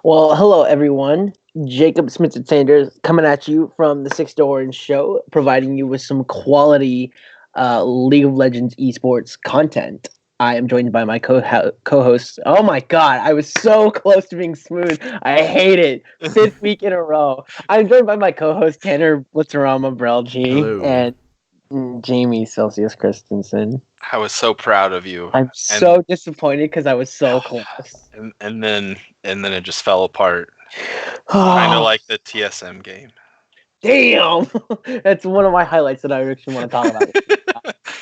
Well, hello everyone. Jacob Sminted Sanders coming at you from the Six Dorans show, providing you with some quality League of Legends esports content. I am joined by my co-host. Oh my god, I was so close to being smooth. I hate it. Fifth week in a row. I'm joined by my co-host Tanner Blitzerama Brelje Hello. and Jamie Selceus Christensen. I was so proud of you. I'm so disappointed because I was so close. And then it just fell apart. Kind of like the TSM game. Damn, that's one of my highlights that I actually want to talk about.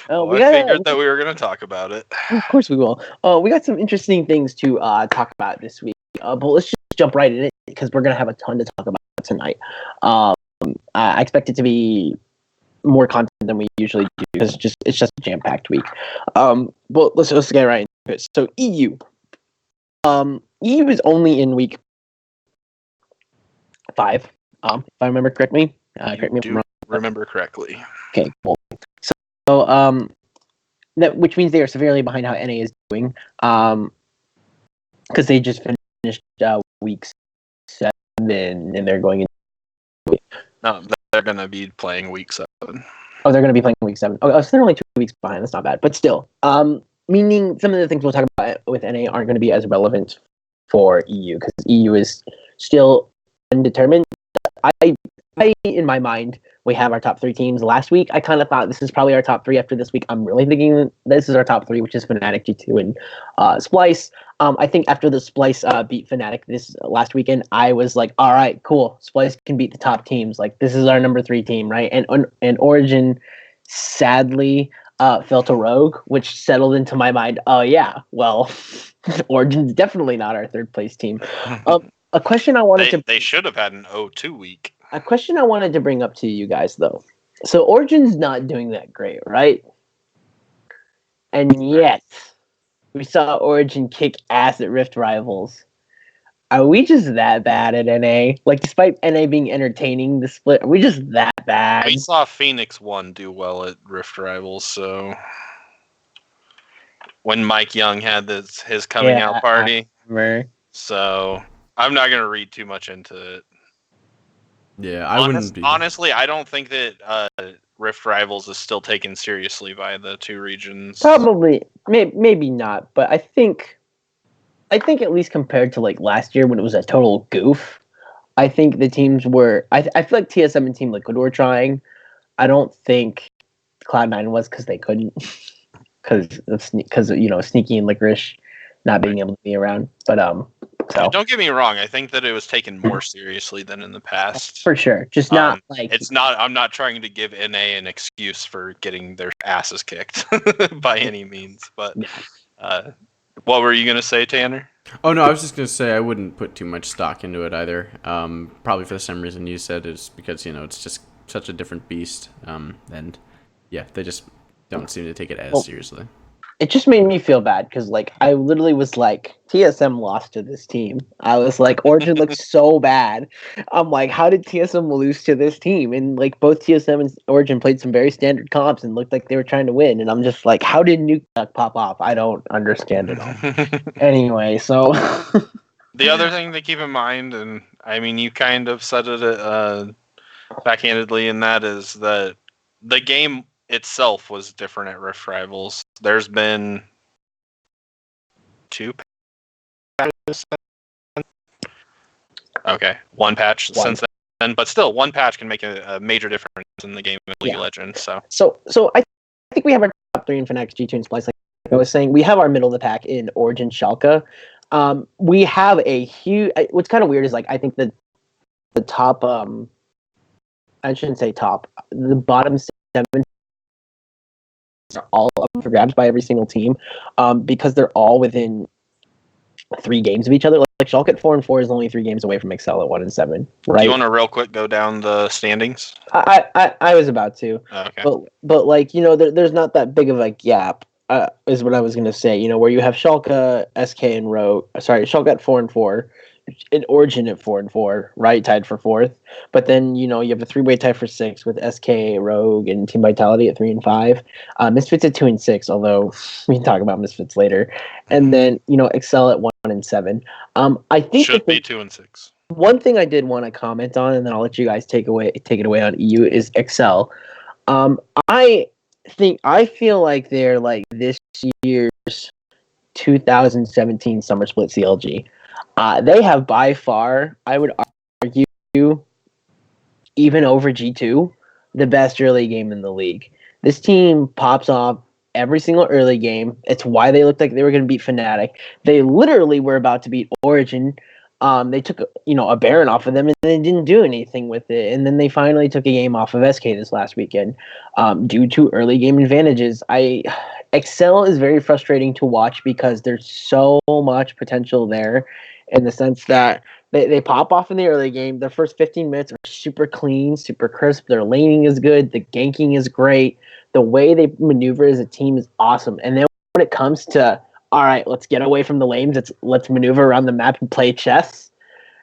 I figured that we were going to talk about it. Of course we will. We got some interesting things to talk about this week, but let's just jump right in it because we're going to have a ton to talk about tonight. I expect it to be more content than we usually do because it's just a jam-packed week. But let's get right into it. So EU. EU is only in week 5. If I remember correctly. Correct me if I'm wrong. Remember correctly. Okay, cool. So that which means they are severely behind how NA is doing. Because they just finished week 7 and they're going in. No, they're going to be playing week 7. Oh, they're going to be playing week 7. Oh, so they're only 2 weeks behind. That's not bad, but still. Meaning some of the things we'll talk about with NA aren't going to be as relevant for EU because EU is still undetermined. I, in my mind, we have our top 3 teams. Last week, I kind of thought this is probably our top 3. After this week, I'm really thinking this is our top 3, which is Fnatic, G2, and Splice. I think after the Splice beat Fnatic this last weekend, I was like, all right, cool. Splice can beat the top teams. Like, this is our number 3 team, right? And Origin, sadly, fell to Rogue, which settled into my mind, oh, yeah, well, Origin's definitely not our 3rd place team. A question I wanted They should have had an 0-2 week. A question I wanted to bring up to you guys, though. So Origin's not doing that great, right? And yet, we saw Origin kick ass at Rift Rivals. Are we just that bad at NA? Like, despite NA being entertaining, the split, are we just that bad? We saw Phoenix 1 do well at Rift Rivals, so... When Mike Young had his coming out party. So... I'm not going to read too much into it. Yeah, I wouldn't be. Honestly, I don't think that Rift Rivals is still taken seriously by the 2 regions. Probably, maybe not, but I think at least compared to like last year when it was a total goof, I think the teams were. I feel like TSM and Team Liquid were trying. I don't think Cloud9 was because they couldn't, because Sneaky and Licorice not being able to be around, but So. Don't get me wrong. I think that it was taken more seriously than in the past. For sure. Just not like... It's not... I'm not trying to give NA an excuse for getting their asses kicked by any means. But what were you going to say, Tanner? Oh, no, I was just going to say I wouldn't put too much stock into it either. Probably for the same reason you said, is because, it's just such a different beast. And, yeah, they just don't seem to take it as seriously. It just made me feel bad because, like, I literally was like, TSM lost to this team. I was like, Origin looks so bad. I'm like, how did TSM lose to this team? And, like, both TSM and Origin played some very standard comps and looked like they were trying to win. And I'm just like, how did Nuke Duck pop off? I don't understand it all. Anyway, so... The other thing to keep in mind, and, I mean, you kind of said it backhandedly in that, is that the game itself was different at Rift Rivals. There's been 2 patches. Okay, 1 patch since then, but still, 1 patch can make a major difference in the game of League of Legends. So I think we have our top 3 in Fnatic, G2, and Splice. Like I was saying, we have our middle of the pack in Origin, Schalke. We have a huge. What's kind of weird is like I think the top. I shouldn't say top. The bottom 7 are all up for grabs by every single team, because they're all within 3 games of each other. Like Schalke at 4-4 is only 3 games away from Excel at 1-7. Right? Do you want to real quick go down the standings? I was about to. Okay. But like there's not that big of a gap. Is what I was gonna say. Where you have Schalke, SK, and Rogue. Sorry, Schalke at 4-4. an Origin at 4-4, right, tied for fourth. But then you have a three-way tie for sixth with SK, Rogue, and Team Vitality at 3-5. Misfits at 2-6, although we can talk about Misfits later. And then Excel at 1-7. I think should be 2-6. one thing I did want to comment on, and then I'll let you guys take it away on EU is Excel. I feel like they're like this year's 2017 Summer Split CLG. They have by far, I would argue, even over G2, the best early game in the league. This team pops off every single early game. It's why they looked like they were going to beat Fnatic. They literally were about to beat Origin. They took a Baron off of them and they didn't do anything with it. And then they finally took a game off of SK this last weekend due to early game advantages. Excel is very frustrating to watch because there's so much potential there in the sense that they pop off in the early game. Their first 15 minutes are super clean, super crisp. Their laning is good. The ganking is great. The way they maneuver as a team is awesome. And then when it comes to, all right, let's get away from the lanes. Let's maneuver around the map and play chess.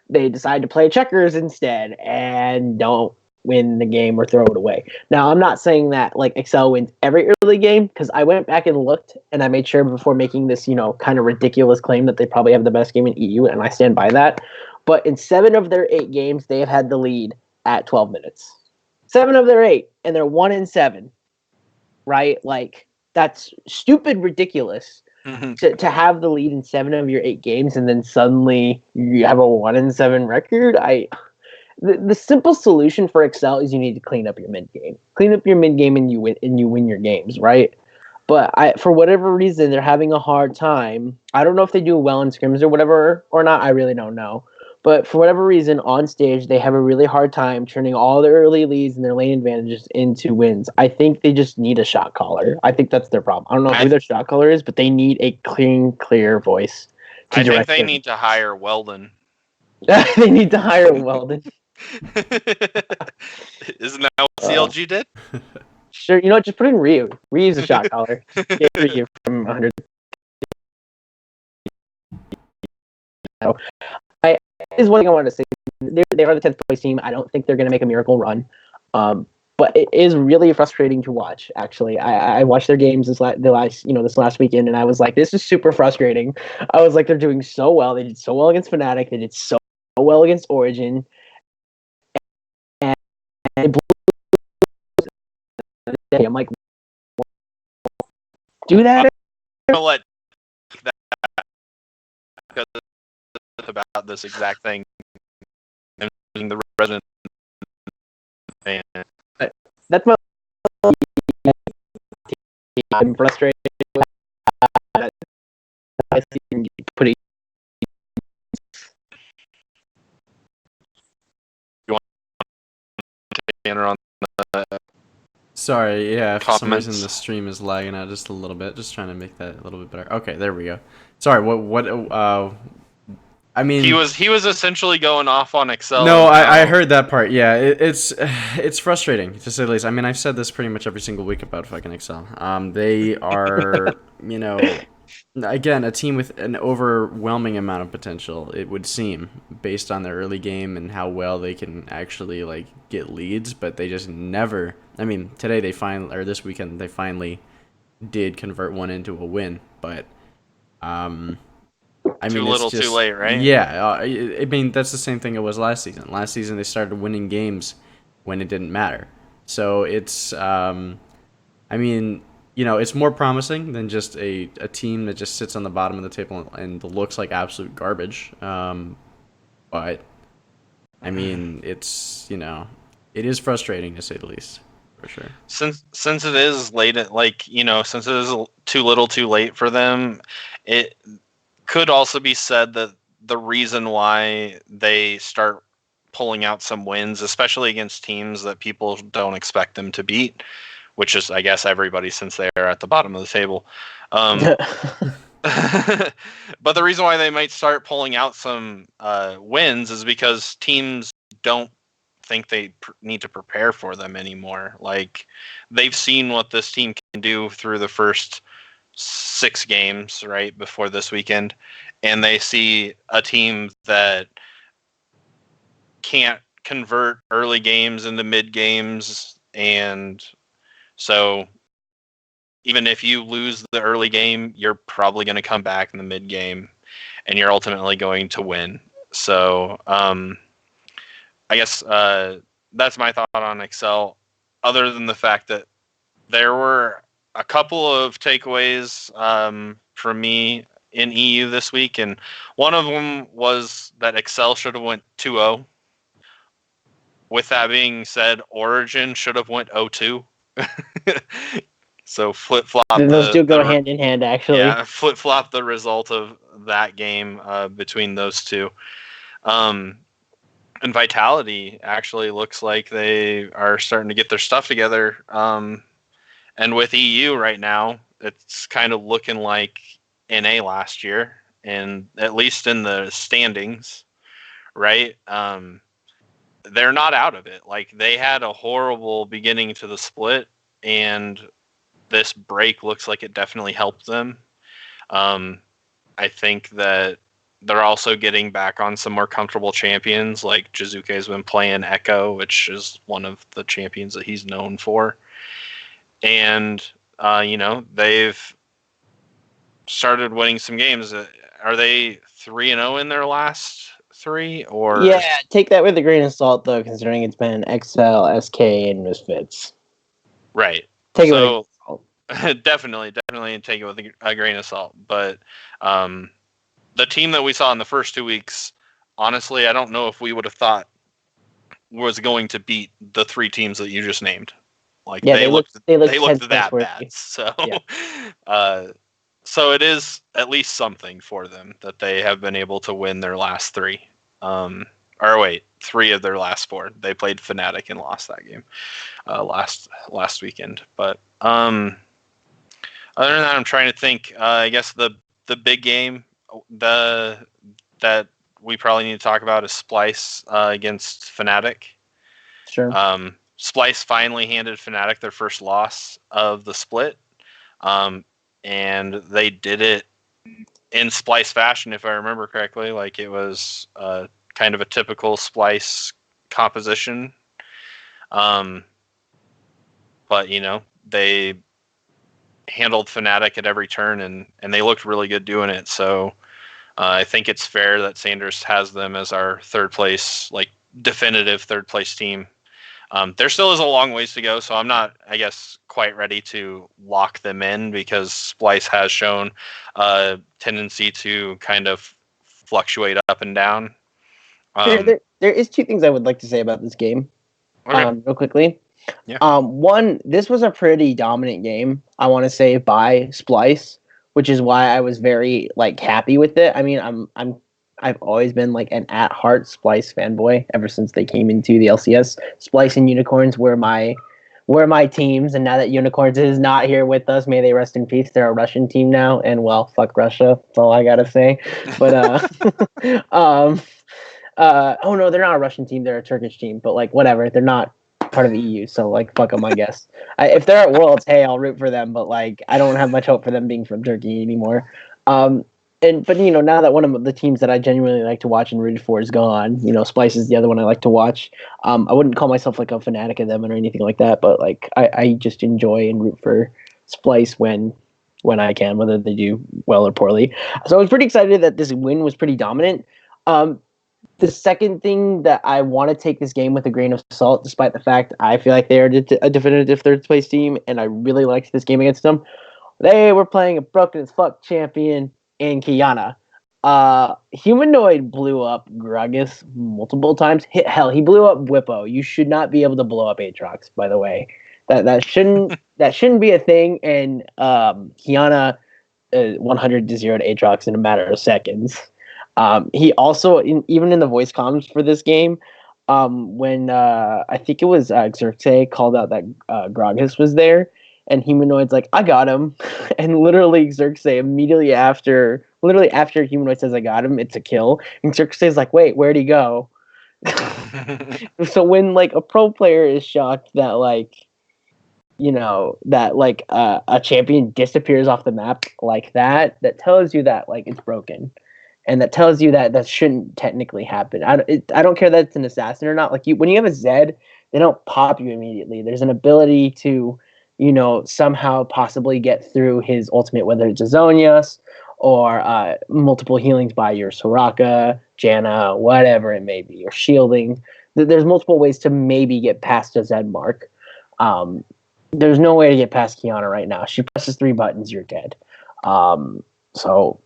They decide to play checkers instead and don't win the game or throw it away. Now, I'm not saying that like Excel wins every early game because I went back and looked and I made sure before making this, kind of ridiculous claim that they probably have the best game in EU, and I stand by that. But in 7 of their 8 games, they have had the lead at 12 minutes. 7 of their 8, and they're 1-7. Right? Like, that's stupid ridiculous. To have the lead in 7 of your 8 games and then suddenly you have a 1-7 record. The simple solution for Excel is you need to clean up your mid game. Clean up your mid game and you win your games, right? But for whatever reason they're having a hard time. I don't know if they do well in scrims or whatever or not. I really don't know. But for whatever reason, on stage, they have a really hard time turning all their early leads and their lane advantages into wins. I think they just need a shot caller. I think that's their problem. I don't know who their shot caller is, but they need a clear voice. I think they need to hire Weldon. They need to hire Weldon. Isn't that what CLG did? Sure. Just put in Ryu. Ryu's a shot caller. Get Ryu from 100. Is one thing I wanted to say. They are the 10th place team. I don't think they're going to make a miracle run. But it is really frustrating to watch. Actually, I watched their games this last weekend, and I was like, this is super frustrating. I was like, they're doing so well. They did so well against Fnatic. They did so well against Origin. And they blew. I'm like, do that. I'm gonna let that because it's about this exact thing. And the resident fan. That's my. I'm frustrated. I see putting. You want to enter on the Sorry, yeah, for some reason comments? the stream is lagging out just a little bit. Just trying to make that a little bit better. Okay, there we go. Sorry, I mean, he was essentially going off on Excel. no, I heard that part. Yeah, it's frustrating to say the least. I mean, I've said this pretty much every single week about fucking Excel. They are, again, a team with an overwhelming amount of potential. It would seem based on their early game and how well they can actually like get leads, but they just never. I mean, this weekend they finally did convert one into a win, but I mean, too little, too late, right? Yeah, I mean that's the same thing it was last season. Last season they started winning games when it didn't matter. So it's, I mean, it's more promising than just a team that just sits on the bottom of the table and looks like absolute garbage. But I mean, it's it is frustrating to say the least. For sure. Since it is late, since it is too little, too late for them, it could also be said that the reason why they start pulling out some wins, especially against teams that people don't expect them to beat, which is, I guess, everybody since they are at the bottom of the table. But the reason why they might start pulling out some wins is because teams don't think they need to prepare for them anymore. Like, they've seen what this team can do through the first 6 games right before this weekend, and they see a team that can't convert early games into mid games, and so even if you lose the early game, you're probably going to come back in the mid game, and you're ultimately going to win. So I guess that's my thought on Excel, other than the fact that there were a couple of takeaways from me in EU this week, and one of them was that Excel should have went 2-0. With that being said, Origin should have went 0-2. So flip-flop. Those do go hand in hand, actually. Yeah, flip-flop the result of that game between those two. And Vitality actually looks like they are starting to get their stuff together. And with EU right now, it's kind of looking like NA last year, and at least in the standings, right? They're not out of it. Like, they had a horrible beginning to the split, and this break looks like it definitely helped them. I think that they're also getting back on some more comfortable champions. Like, Jizuke has been playing Echo, which is one of the champions that he's known for. And, they've started winning some games. Are they 3-0 in their last 3? Or yeah, take that with a grain of salt, though, considering it's been XL, SK, and Misfits. Right. Take it with a grain of salt. Definitely take it with a grain of salt. But the team that we saw in the first 2 weeks, honestly, I don't know if we would have thought was going to beat the 3 teams that you just named. Like, yeah, they looked that worthy. bad. So, yeah. So it is at least something for them that they have been able to win their last 3. 3 of their last 4. They played Fnatic and lost that game last weekend. But other than that, I'm trying to think. I guess the big game that we probably need to talk about is Splice against Fnatic. Sure. Splice finally handed Fnatic their first loss of the split, and they did it in Splice fashion, if I remember correctly. Like, it was kind of a typical Splice composition. But, they handled Fnatic at every turn, and they looked really good doing it. So I think it's fair that Sanders has them as our third place, like, definitive third place team. There still is a long ways to go, so I'm not, I guess, quite ready to lock them in, because Splice has shown a tendency to kind of fluctuate up and down. There is 2 things I would like to say about this game, Okay. real quickly. Yeah. One, this was a pretty dominant game, I want to say, by Splice, which is why I was very happy with it. I mean, I've always been an at heart Splice fanboy ever since they came into the LCS. Splice and Unicorns were my teams, and now that Unicorns is not here with us, may they rest in peace. They're a Russian team now, and well, fuck Russia. That's all I gotta say. But oh no, they're not a Russian team. They're a Turkish team. But whatever, they're not part of the EU, so fuck them, I guess. If they're at Worlds, hey, I'll root for them. But I don't have much hope for them being from Turkey anymore. But now that one of the teams that I genuinely like to watch and rooted for is gone, Splice is the other one I like to watch. I wouldn't call myself a fanatic of them or anything like that, but I just enjoy and root for Splice when I can, whether they do well or poorly. So I was pretty excited that this win was pretty dominant. The second thing that I want to take this game with a grain of salt, despite the fact I feel like they are a definitive third place team, and I really liked this game against them. They were playing a broken as fuck champion in Kiana. Humanoid blew up Gragas multiple times. He blew up Whippo. You should not be able to blow up Aatrox, by the way. That shouldn't be a thing. And Kiana 100-0 to Aatrox in a matter of seconds. He also, even in the voice comms for this game, when I think it was Xerxes called out that Gragas was there, and Humanoid's like, I got him. And literally Xerxes immediately after Humanoid says, I got him, it's a kill. And Xerxes is like, wait, where'd he go? So when a pro player is shocked that that like a champion disappears off the map like that tells you that like it's broken, and that tells you that shouldn't technically happen. I don't care that it's an assassin or not. Like when you have a Zed, they don't pop you immediately. There's an ability to somehow possibly get through his ultimate, whether it's a Zonius or multiple healings by your Soraka, Janna, whatever it may be, or shielding. There's multiple ways to maybe get past a Zed mark. There's no way to get past Kiana right now. She presses 3 buttons, you're dead. So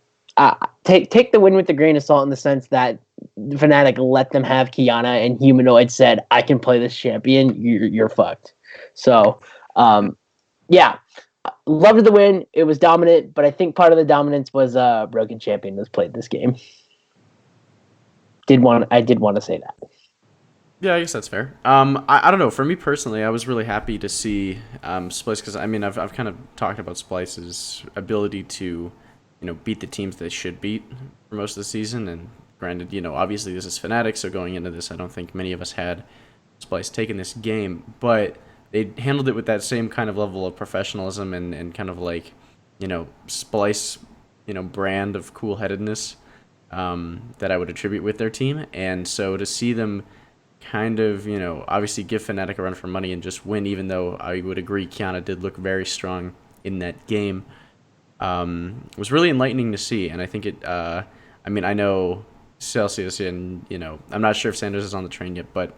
take the win with a grain of salt in the sense that Fnatic let them have Kiana, and Humanoid said, I can play this champion, you're fucked. So, yeah. Loved the win. It was dominant, but I think part of the dominance was broken champion was played this game. I did want to say that. Yeah, I guess that's fair. I don't know. For me personally, I was really happy to see Splice, because I mean I've kind of talked about Splice's ability to beat the teams they should beat for most of the season. And granted, obviously this is Fnatic, so going into this, I don't think many of us had Splice taking this game, but they handled it with that same kind of level of professionalism and kind of like Splice brand of cool-headedness that I would attribute with their team. And so to see them kind of, obviously give Fnatic a run for money and just win, even though I would agree Kiana did look very strong in that game, was really enlightening to see. And I think it, I know Selceus and, I'm not sure if Sanders is on the train yet, but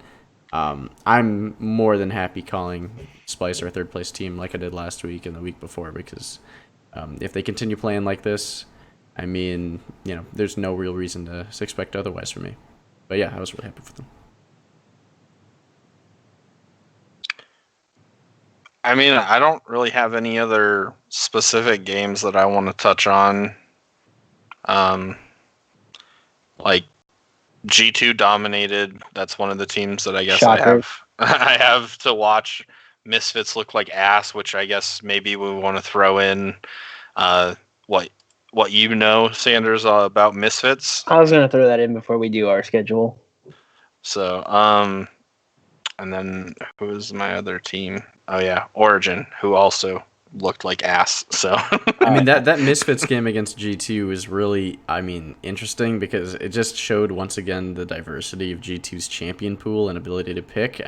I'm more than happy calling Splice our third place team like I did last week and the week before, because if they continue playing like this, there's no real reason to expect otherwise from me. But yeah, I was really happy for them. I don't really have any other specific games that I want to touch on. Like G2 dominated. That's one of the teams that I guess Shocker. I have to watch. Misfits look like ass, which I guess maybe we want to throw in what Sanders, about Misfits. I was gonna throw that in before we do our schedule. So, and then who is my other team? Oh yeah, Origin, who also looked like ass. So that Misfits game against G2 is really, interesting, because it just showed once again the diversity of G2's champion pool and ability to pick.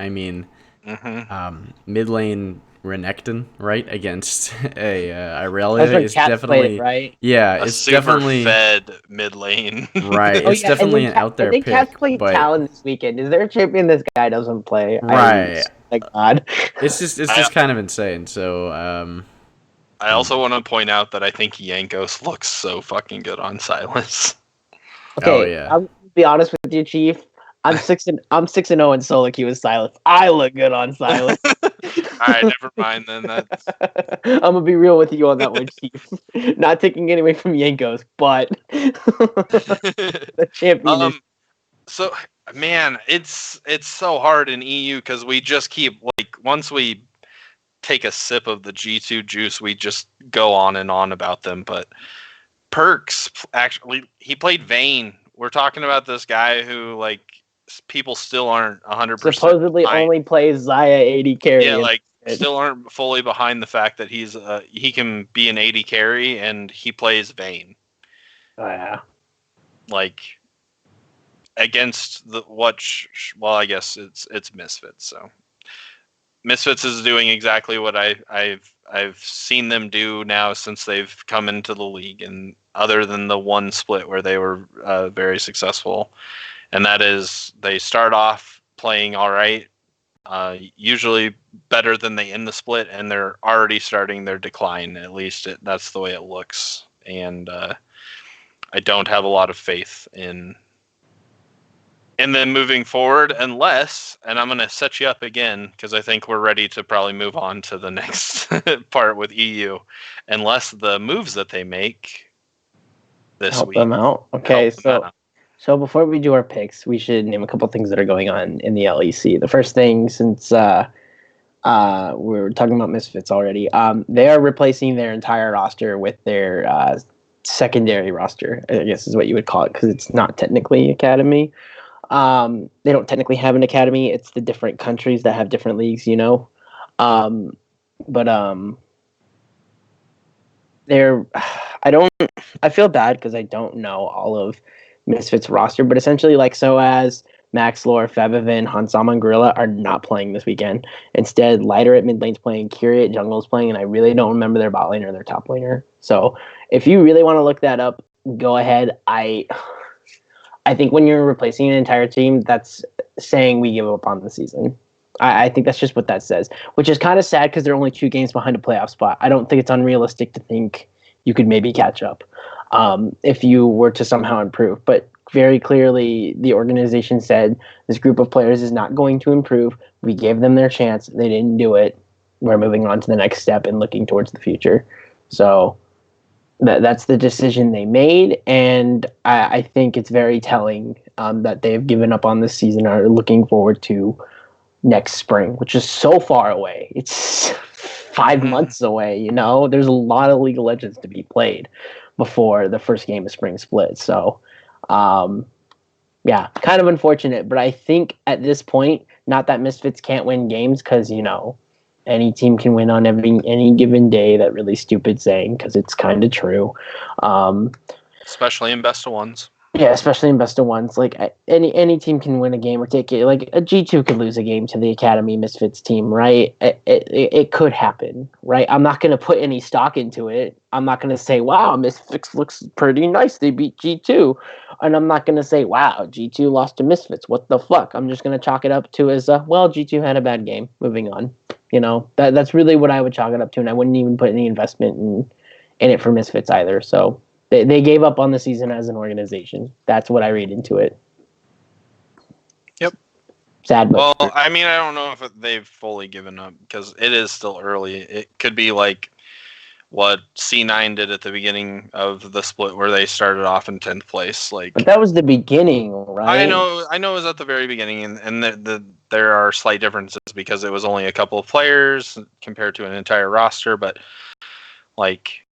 Mid lane Renekton, right, against a Irelia is definitely right. Yeah, it's super definitely fed mid lane. Right, it's definitely an out there pick. I think Cats played Talon this weekend. Is there a champion this guy doesn't play? Right. Thank God. It's just kind of insane. So I also want to point out that I think Yankos looks so fucking good on Silas. Okay, oh yeah. I'll be honest with you, Chief. I'm 6-0 in solo queue with Silas. I look good on Silas. Alright, never mind then. That's I'm gonna be real with you on that one, Chief. Not taking it away from Yankos, but the champion is. So man, it's so hard in EU because we just keep once we take a sip of the G2 juice, we just go on and on about them. But Perks, actually, he played Vayne. We're talking about this guy who people still aren't 100% supposedly only plays Xayah AD carry. Yeah, still aren't fully behind the fact that he can be an AD carry and he plays Vayne. Oh yeah. Against I guess it's Misfits. So Misfits is doing exactly what I've seen them do now since they've come into the league, and other than the one split where they were very successful, and that is they start off playing all right, usually better than they end the split, and they're already starting their decline. At least that's the way it looks, and I don't have a lot of faith in them moving forward unless, and I'm going to set you up again because I think we're ready to probably move on to the next part with EU, unless the moves that they make this help week them out. Okay, so before we do our picks, we should name a couple things that are going on in the LEC. The first thing, since we're talking about Misfits already, they are replacing their entire roster with their secondary roster, I guess is what you would call it, because it's not technically academy. They don't technically have an academy. It's the different countries that have different leagues, But I feel bad because I don't know all of Misfits roster, but essentially like Soaz, Max Lore, Febivin, Hansama, and Gorilla are not playing this weekend. Instead, Lighter at mid lane's playing, Curie at jungle's playing, and I really don't remember their bot laner or their top laner. So if you really want to look that up, go ahead. I think when you're replacing an entire team, that's saying we give up on the season. I think that's just what that says, which is kind of sad because they're only 2 games behind a playoff spot. I don't think it's unrealistic to think you could maybe catch up if you were to somehow improve. But very clearly, the organization said this group of players is not going to improve. We gave them their chance. They didn't do it. We're moving on to the next step and looking towards the future. So that's the decision they made, and I think it's very telling that they've given up on this season and are looking forward to next spring, which is so far away. It's 5 months away, you know? There's a lot of League of Legends to be played before the first game of spring split. So, yeah, kind of unfortunate. But I think at this point, not that Misfits can't win games because, you know, any team can win on any given day. That really stupid saying because it's kind of true. Especially in best of ones. Yeah, especially in best of ones. Like any team can win a game or take it. Like a G2 could lose a game to the Academy Misfits team, right? It could happen, right? I'm not going to put any stock into it. I'm not going to say, wow, Misfits looks pretty nice. They beat G2. And I'm not going to say, wow, G2 lost to Misfits. What the fuck? I'm just going to chalk it up to as, well, G2 had a bad game. Moving on. You know, that's really what I would chalk it up to. And I wouldn't even put any investment in it for Misfits either. So They gave up on the season as an organization. That's what I read into it. Yep. Sad, but well, I mean, I don't know if they've fully given up because it is still early. It could be like what C9 did at the beginning of the split, where they started off in 10th place. But that was the beginning, right? I know. It was at the very beginning, and there are slight differences because it was only a couple of players compared to an entire roster, but like,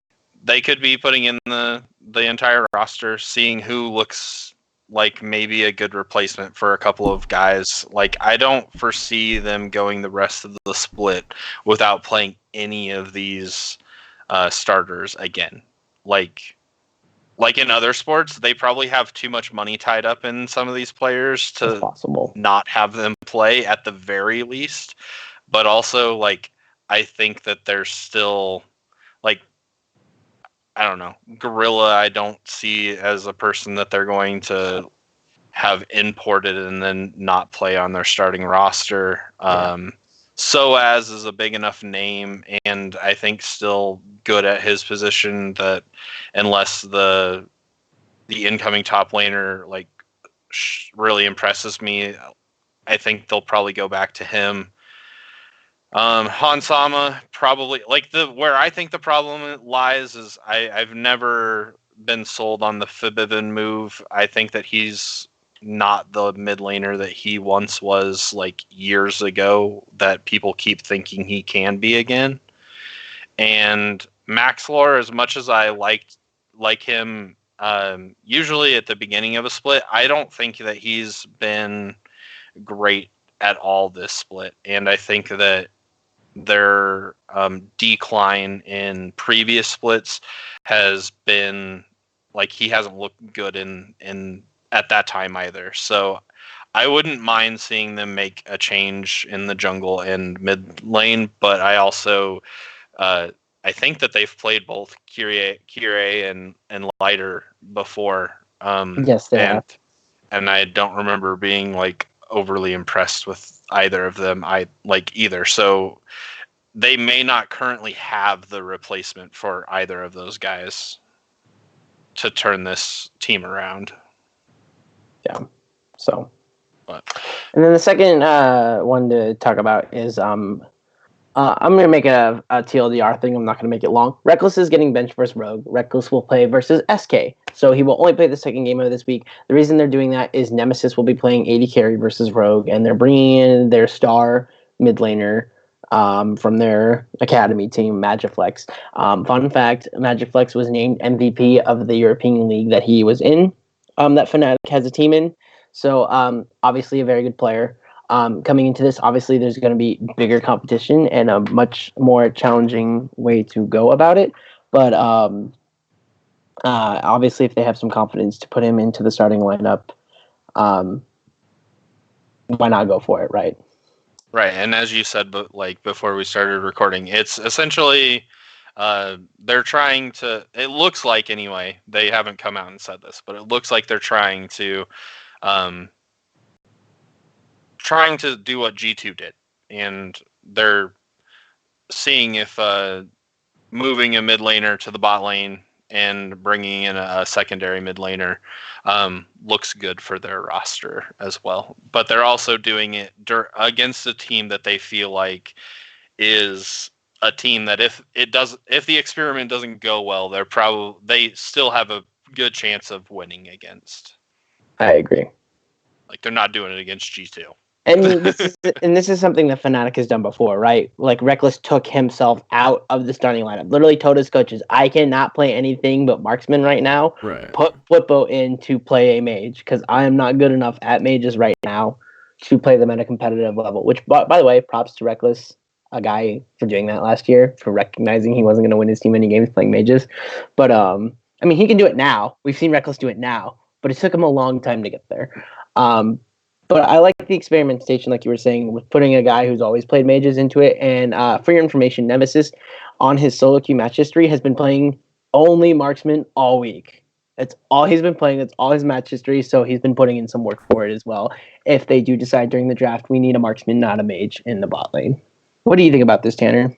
they could be putting in the entire roster, seeing who looks like maybe a good replacement for a couple of guys. Like, I don't foresee them going the rest of the split without playing any of these starters again. Like in other sports, they probably have too much money tied up in some of these players to not have them play at the very least. But also, like, I think that there's still, like, I don't know. Gorilla, I don't see as a person that they're going to have imported and then not play on their starting roster. Soaz is a big enough name, and I think still good at his position, that unless the incoming top laner like really impresses me, I think they'll probably go back to him. Hansama probably, like, where I think the problem lies is I've never been sold on the Fibibin move. I think that he's not the mid laner that he once was, like, years ago, that people keep thinking he can be again. And Max Lore, as much as I like him usually at the beginning of a split, I don't think that he's been great at all this split. And I think that their decline in previous splits has been, like, he hasn't looked good in at that time either. So I wouldn't mind seeing them make a change in the jungle and mid lane, but I also I think that they've played both Kyrie and Lighter before. Yes, they have. And I don't remember being, like, overly impressed with either of them. Either. So they may not currently have the replacement for either of those guys to turn this team around. Yeah. So. And then the second one to talk about is I'm going to make a TLDR thing. I'm not going to make it long. Reckless is getting benched versus Rogue. Reckless will play versus SK. So he will only play the second game of this week. The reason they're doing that is Nemesis will be playing AD carry versus Rogue, and they're bringing in their star mid laner from their academy team, Magiflex. Fun fact, Magiflex was named MVP of the European League that he was in, that Fnatic has a team in. So obviously a very good player. Coming into this, obviously, there's going to be bigger competition and a much more challenging way to go about it. But obviously, if they have some confidence to put him into the starting lineup, why not go for it, right? Right, and as you said, but like before we started recording, it's essentially they're trying to. It looks like anyway. They haven't come out and said this, but it looks like they're trying to do what G2 did, and they're seeing if moving a mid laner to the bot lane and bringing in a secondary mid laner looks good for their roster as well. But they're also doing it against a team that they feel like is a team that if the experiment doesn't go well, they still have a good chance of winning against. I agree. Like they're not doing it against G2. And this is something that Fnatic has done before, right? Like Reckless took himself out of the starting lineup. Literally told his coaches, "I cannot play anything but marksman right now. Right. Put Flippo in to play a mage because I am not good enough at mages right now to play them at a competitive level." Which, by the way, props to Reckless, a guy for doing that last year, for recognizing he wasn't going to win his team any games playing mages. But I mean, he can do it now. We've seen Reckless do it now, but it took him a long time to get there. But I like the experimentation, like you were saying, with putting a guy who's always played mages into it. And for your information, Nemesis, on his solo queue match history, has been playing only marksman all week. That's all he's been playing. That's all his match history. So he's been putting in some work for it as well. If they do decide during the draft, we need a marksman, not a mage, in the bot lane. What do you think about this, Tanner?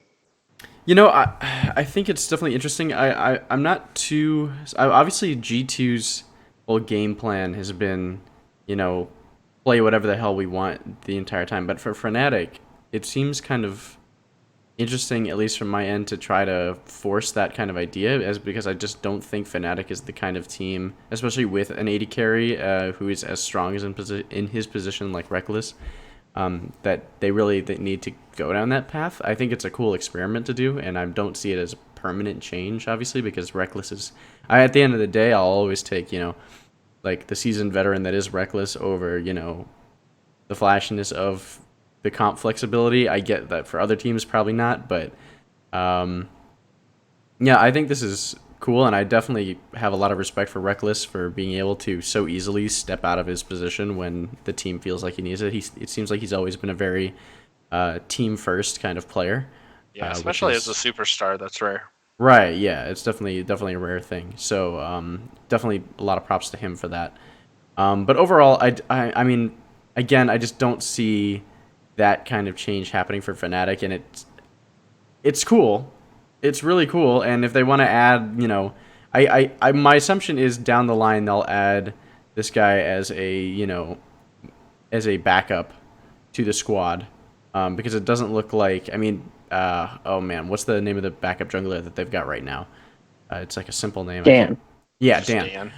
You know, I think it's definitely interesting. I'm not too... Obviously, G2's whole game plan has been, you know, play whatever the hell we want the entire time. But for Fnatic, it seems kind of interesting, at least from my end, to try to force that kind of idea, because I just don't think Fnatic is the kind of team, especially with an AD carry who is as strong as in his position like Reckless, that they need to go down that path. I think it's a cool experiment to do, and I don't see it as a permanent change, obviously, because Reckless is... at the end of the day, I'll always take, you know, like the seasoned veteran that is Reckless over, you know, the flashiness of the comp flexibility. I get that for other teams, probably not, but yeah, I think this is cool, and I definitely have a lot of respect for Reckless for being able to so easily step out of his position when the team feels like he needs it. It seems like he's always been a very team first kind of player. Yeah, especially as a superstar, that's rare. Right, yeah, it's definitely a rare thing. So definitely a lot of props to him for that. But overall, I mean, again, I just don't see that kind of change happening for Fnatic, and it's cool. It's really cool, and if they want to add, you know, my assumption is down the line they'll add this guy as a backup to the squad, because it doesn't look like... I mean, oh man, what's the name of the backup jungler that they've got right now? It's like a simple name. Dan. Yeah, Dan.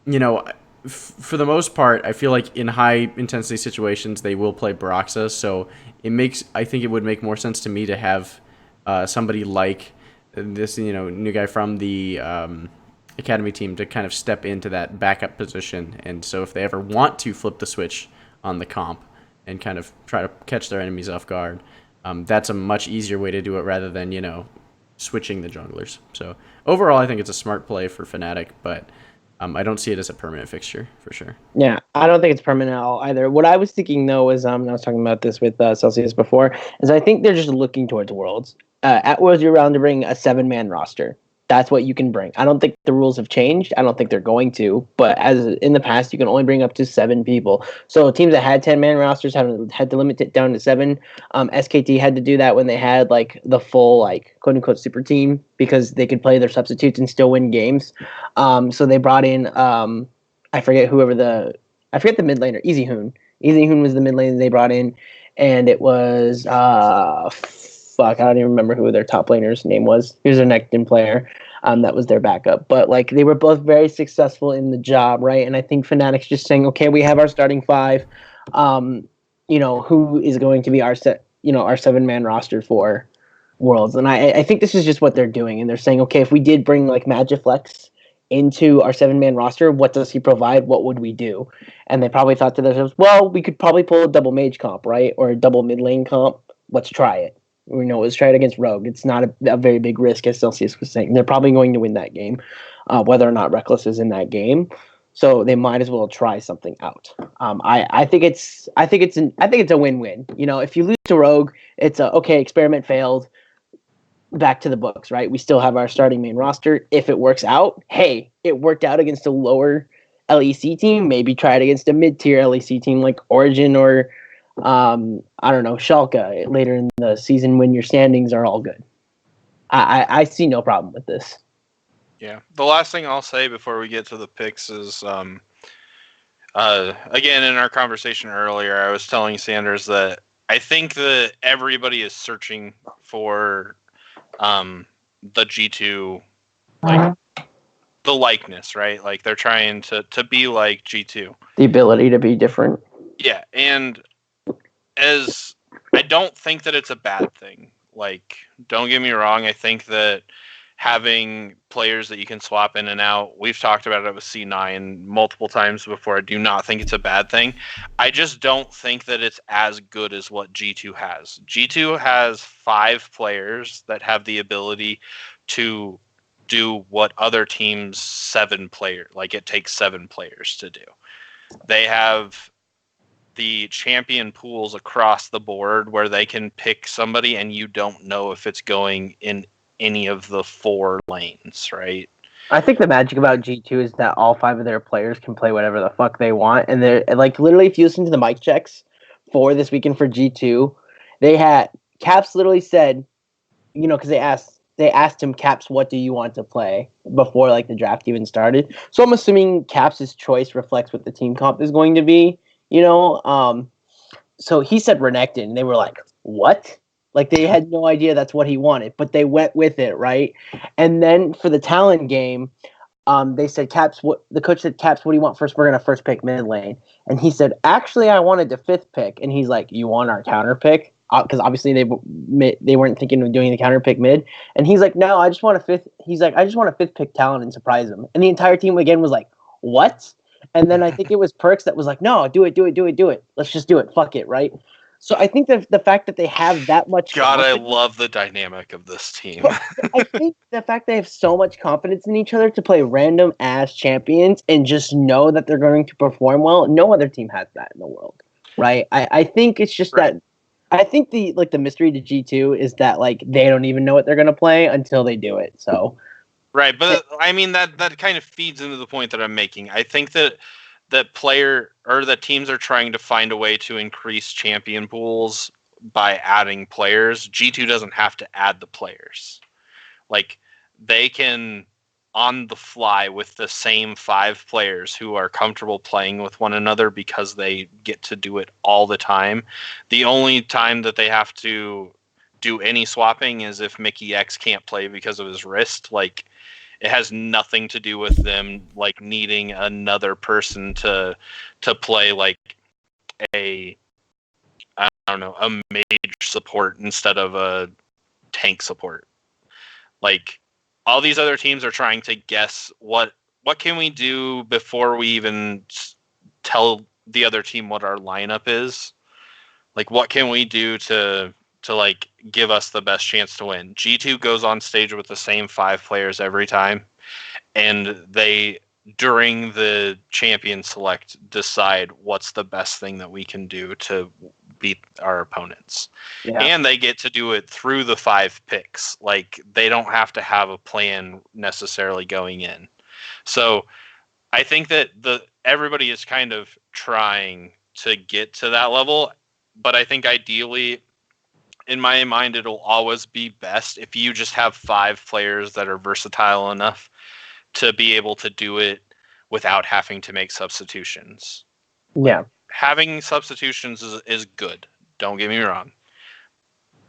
You know, for the most part, I feel like in high intensity situations they will play Broxa, so I think it would make more sense to me to have somebody like this, you know, new guy from the academy team to kind of step into that backup position. And so if they ever want to flip the switch on the comp and kind of try to catch their enemies off guard, that's a much easier way to do it rather than, you know, switching the junglers. So overall, I think it's a smart play for Fnatic, but I don't see it as a permanent fixture for sure. Yeah, I don't think it's permanent at all either. What I was thinking though is, and I was talking about this with Selceus before, is I think they're just looking towards Worlds. At Worlds, you're around to bring a 7-man roster. That's what you can bring. I don't think the rules have changed. I don't think they're going to. But as in the past, you can only bring up to 7 people. So teams that had 10-man rosters had to limit it down to 7. SKT had to do that when they had like the full like quote unquote super team, because they could play their substitutes and still win games. So they brought in I forget the mid laner, Easy Hoon. Easy Hoon was the mid laner they brought in, and it was I don't even remember who their top laner's name was. He was a Nectin player. That was their backup. But like they were both very successful in the job, right? And I think Fnatic's just saying, okay, we have our starting 5. You know, who is going to be our 7-man roster for Worlds? And I think this is just what they're doing. And they're saying, okay, if we did bring like Magiflex into our 7-man roster. What does he provide? What would we do? And they probably thought to themselves, well, we could probably pull a double mage comp, right? Or a double mid lane comp. Let's try it. Let's try it against Rogue. It's not a very big risk, as Celceus was saying. They're probably going to win that game, whether or not Reckless is in that game. So they might as well try something out. I think it's a win-win. If you lose to Rogue, it's experiment failed. Back to the books, right? We still have our starting main roster. If it works out, hey, it worked out against a lower LEC team. Maybe try it against a mid-tier LEC team like Origin or Schalke later in the season when your standings are all good. I see no problem with this. Yeah. The last thing I'll say before we get to the picks is, again, in our conversation earlier, I was telling Sanders that I think that everybody is searching for the G2, like the likeness, right? Like they're trying to be like G2. The ability to be different. Yeah, and as I don't think that it's a bad thing. Like, don't get me wrong, I think that having players that you can swap in and out, we've talked about it with C9 multiple times before. I do not think it's a bad thing. I just don't think that it's as good as what G2 has. G2 has 5 players that have the ability to do what other teams 7 players, like it takes 7 players to do. They have the champion pools across the board where they can pick somebody and you don't know if it's going in any of the 4 lanes, right? I think the magic about G2 is that all 5 of their players can play whatever the fuck they want. And they're like, literally, if you listen to the mic checks for this weekend for G2, they had Caps literally said, because they asked him, Caps, what do you want to play before like the draft even started? So I'm assuming Caps' choice reflects what the team comp is going to be, So he said Renekton, and they were like, what? Like, they had no idea that's what he wanted, but they went with it, right? And then for the talent game, they said, the coach said, Caps, what do you want first? We're going to first pick mid lane. And he said, actually, I wanted the 5th pick. And he's like, you want our counter pick? Because obviously they weren't thinking of doing the counter pick mid. And he's like, no, I just want a 5th. He's like, I just want a 5th pick talent and surprise him. And the entire team again was like, what? And then I think it was Perks that was like, no, do it. Let's just do it. Fuck it, right? So I think that the fact that they have that much I love the dynamic of this team. I think the fact they have so much confidence in each other to play random ass champions and just know that they're going to perform well, no other team has that in the world, right? I think it's just that I think the mystery to G2 is that like they don't even know what they're gonna play until they do it. So right, but I mean that kind of feeds into the point that I'm making. I think that the teams are trying to find a way to increase champion pools by adding players. G2 doesn't have to add the players. Like, they can, on the fly, with the same 5 players who are comfortable playing with one another because they get to do it all the time. The only time that they have to do any swapping is if Mickey X can't play because of his wrist. Like, it has nothing to do with them like needing another person to play like a mage support instead of a tank support. Like, all these other teams are trying to guess what can we do before we even tell the other team what our lineup is. Like, what can we do to like give us the best chance to win? G2 goes on stage with the same 5 players every time, and they, during the champion select, decide what's the best thing that we can do to beat our opponents. Yeah. And they get to do it through the 5 picks. Like, they don't have to have a plan necessarily going in. So I think that everybody is kind of trying to get to that level, but I think ideally, in my mind, it'll always be best if you just have 5 players that are versatile enough to be able to do it without having to make substitutions. Yeah. Having substitutions is good. Don't get me wrong.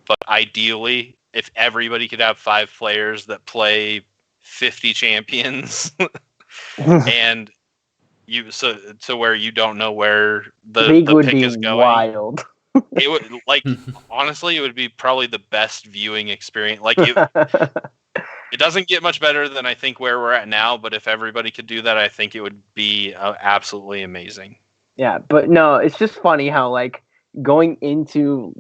But ideally, if everybody could have 5 players that play 50 champions and so where you don't know where the pick is going. Wild. It would, like, honestly, it would be probably the best viewing experience. Like, It doesn't get much better than I think where we're at now, but if everybody could do that, I think it would be absolutely amazing. Yeah, but no, it's just funny how like going into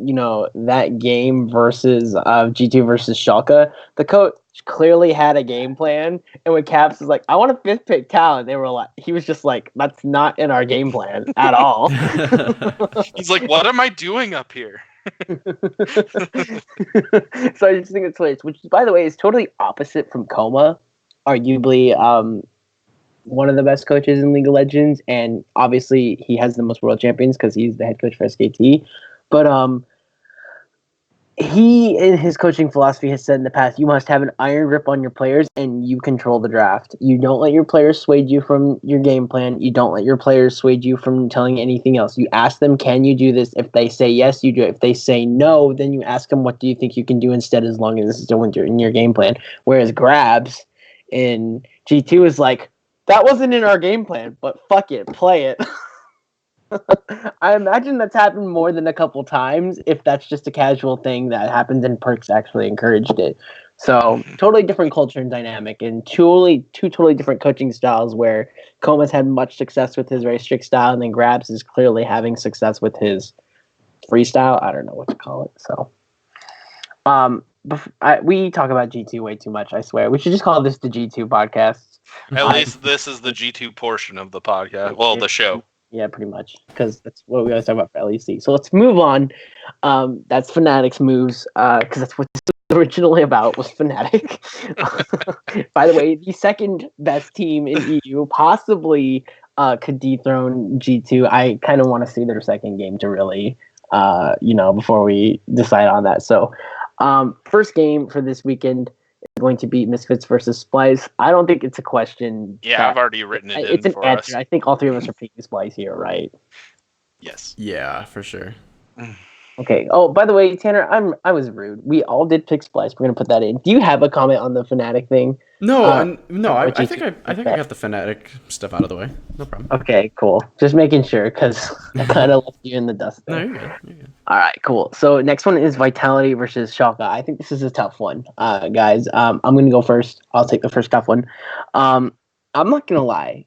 that game versus G2 versus Schalke, the coach clearly had a game plan, and when Caps was like, "I want a fifth pick Talon," they were like, he was just like, "That's not in our game plan at all." He's like, "What am I doing up here?" So I just think it's hilarious, which by the way is totally opposite from Coma, arguably one of the best coaches in League of Legends, and obviously he has the most world champions because he's the head coach for SKT. But he, in his coaching philosophy, has said in the past, you must have an iron grip on your players and you control the draft. You don't let your players sway you from your game plan. You don't let your players sway you from telling anything else. You ask them, can you do this? If they say yes, you do it. If they say no, then you ask them, what do you think you can do instead, as long as this is still in your game plan. Whereas Grabs in G2 is like, that wasn't in our game plan, but fuck it, play it. I imagine that's happened more than a couple times, if that's just a casual thing that happens and Perks actually encouraged it. So totally different culture and dynamic, and two totally different coaching styles, where Coma's had much success with his very strict style, and then Grabs is clearly having success with his freestyle. I don't know what to call it. So we talk about G2 way too much, I swear. We should just call this the G2 podcast. At least this is the G2 portion of the podcast. Well, the show. Yeah, pretty much, because that's what we always talk about for LEC. So let's move on. That's Fnatic's moves, because that's what this was originally about, was Fnatic. By the way, the second best team in EU, possibly could dethrone G2. I kind of want to see their second game to really, before we decide on that. So first game for this weekend is going to be Misfits versus Splice. I don't think it's a question. Yeah, I've already written it It's an for answer. us. I think all three of us are picking Splice here, right? Yes. Yeah, for sure. Okay. Oh, by the way, Tanner, I was rude. We all did pick Splice. We're gonna put that in. Do you have a comment on the Fnatic thing? No, I what you think I got the Fnatic stuff out of the way. No problem. Okay, cool. Just making sure, because I kind of left you in the dust No, there. you're good. You're good. All right, cool. So next one is Vitality versus Schalke. I think this is a tough one, guys. I'm gonna go first. I'll take the first tough one. I'm not gonna lie.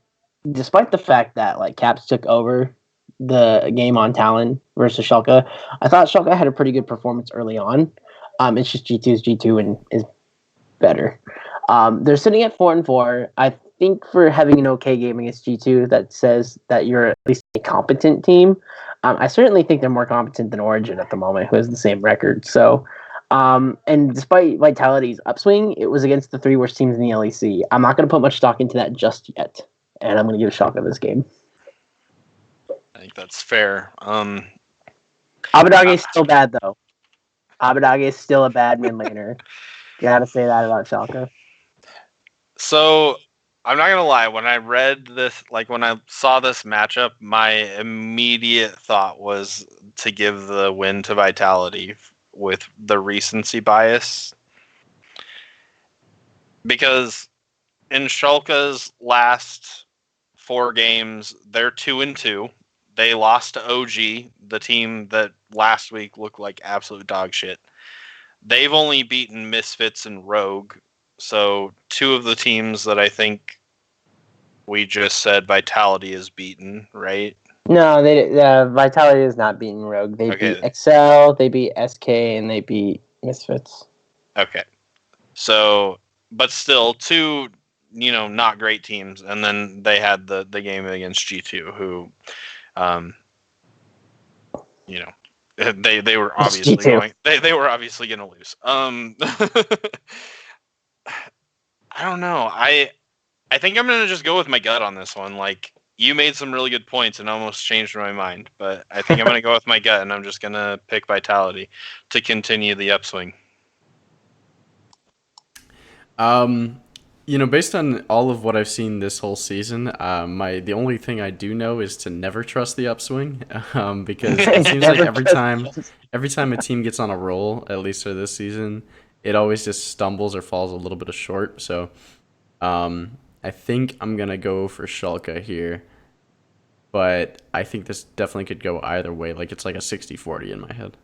Despite the fact that like Caps took over the game on Talon versus Schalke, I thought Schalke had a pretty good performance early on. It's just G2's G2 and is better. They're sitting at 4-4. I think for having an okay game against G2, that says that you're at least a competent team. I certainly think they're more competent than Origin at the moment, who has the same record. So, and despite Vitality's upswing, it was against the three worst teams in the LEC. I'm not going to put much stock into that just yet, and I'm going to give Schalke this game. I think that's fair. Abadage is still bad, though. Abadage is still a bad mid laner. Gotta say that about Schalke. So I'm not gonna lie. When I read this, like when I saw this matchup, my immediate thought was to give the win to Vitality with the recency bias, because in Schalke's last 4 games, they're 2-2. They lost to OG, the team that last week looked like absolute dog shit. They've only beaten Misfits and Rogue, so 2 of the teams that I think we just said Vitality is beaten, right? No, Vitality is not beating Rogue. They beat Excel, they beat SK, and they beat Misfits. Okay. So, but still, 2, not great teams, and then they had the game against G2, who, they were obviously going. They were obviously going to lose. I don't know. I think I'm going to just go with my gut on this one. Like, you made some really good points and almost changed my mind, but I think I'm going to go with my gut, and I'm just going to pick Vitality to continue the upswing. Based on all of what I've seen this whole season, the only thing I do know is to never trust the upswing, because it seems like every time a team gets on a roll, at least for this season, it always just stumbles or falls a little bit short. So, I think I'm gonna go for Schalke here, but I think this definitely could go either way. Like, it's like a 60-40 in my head.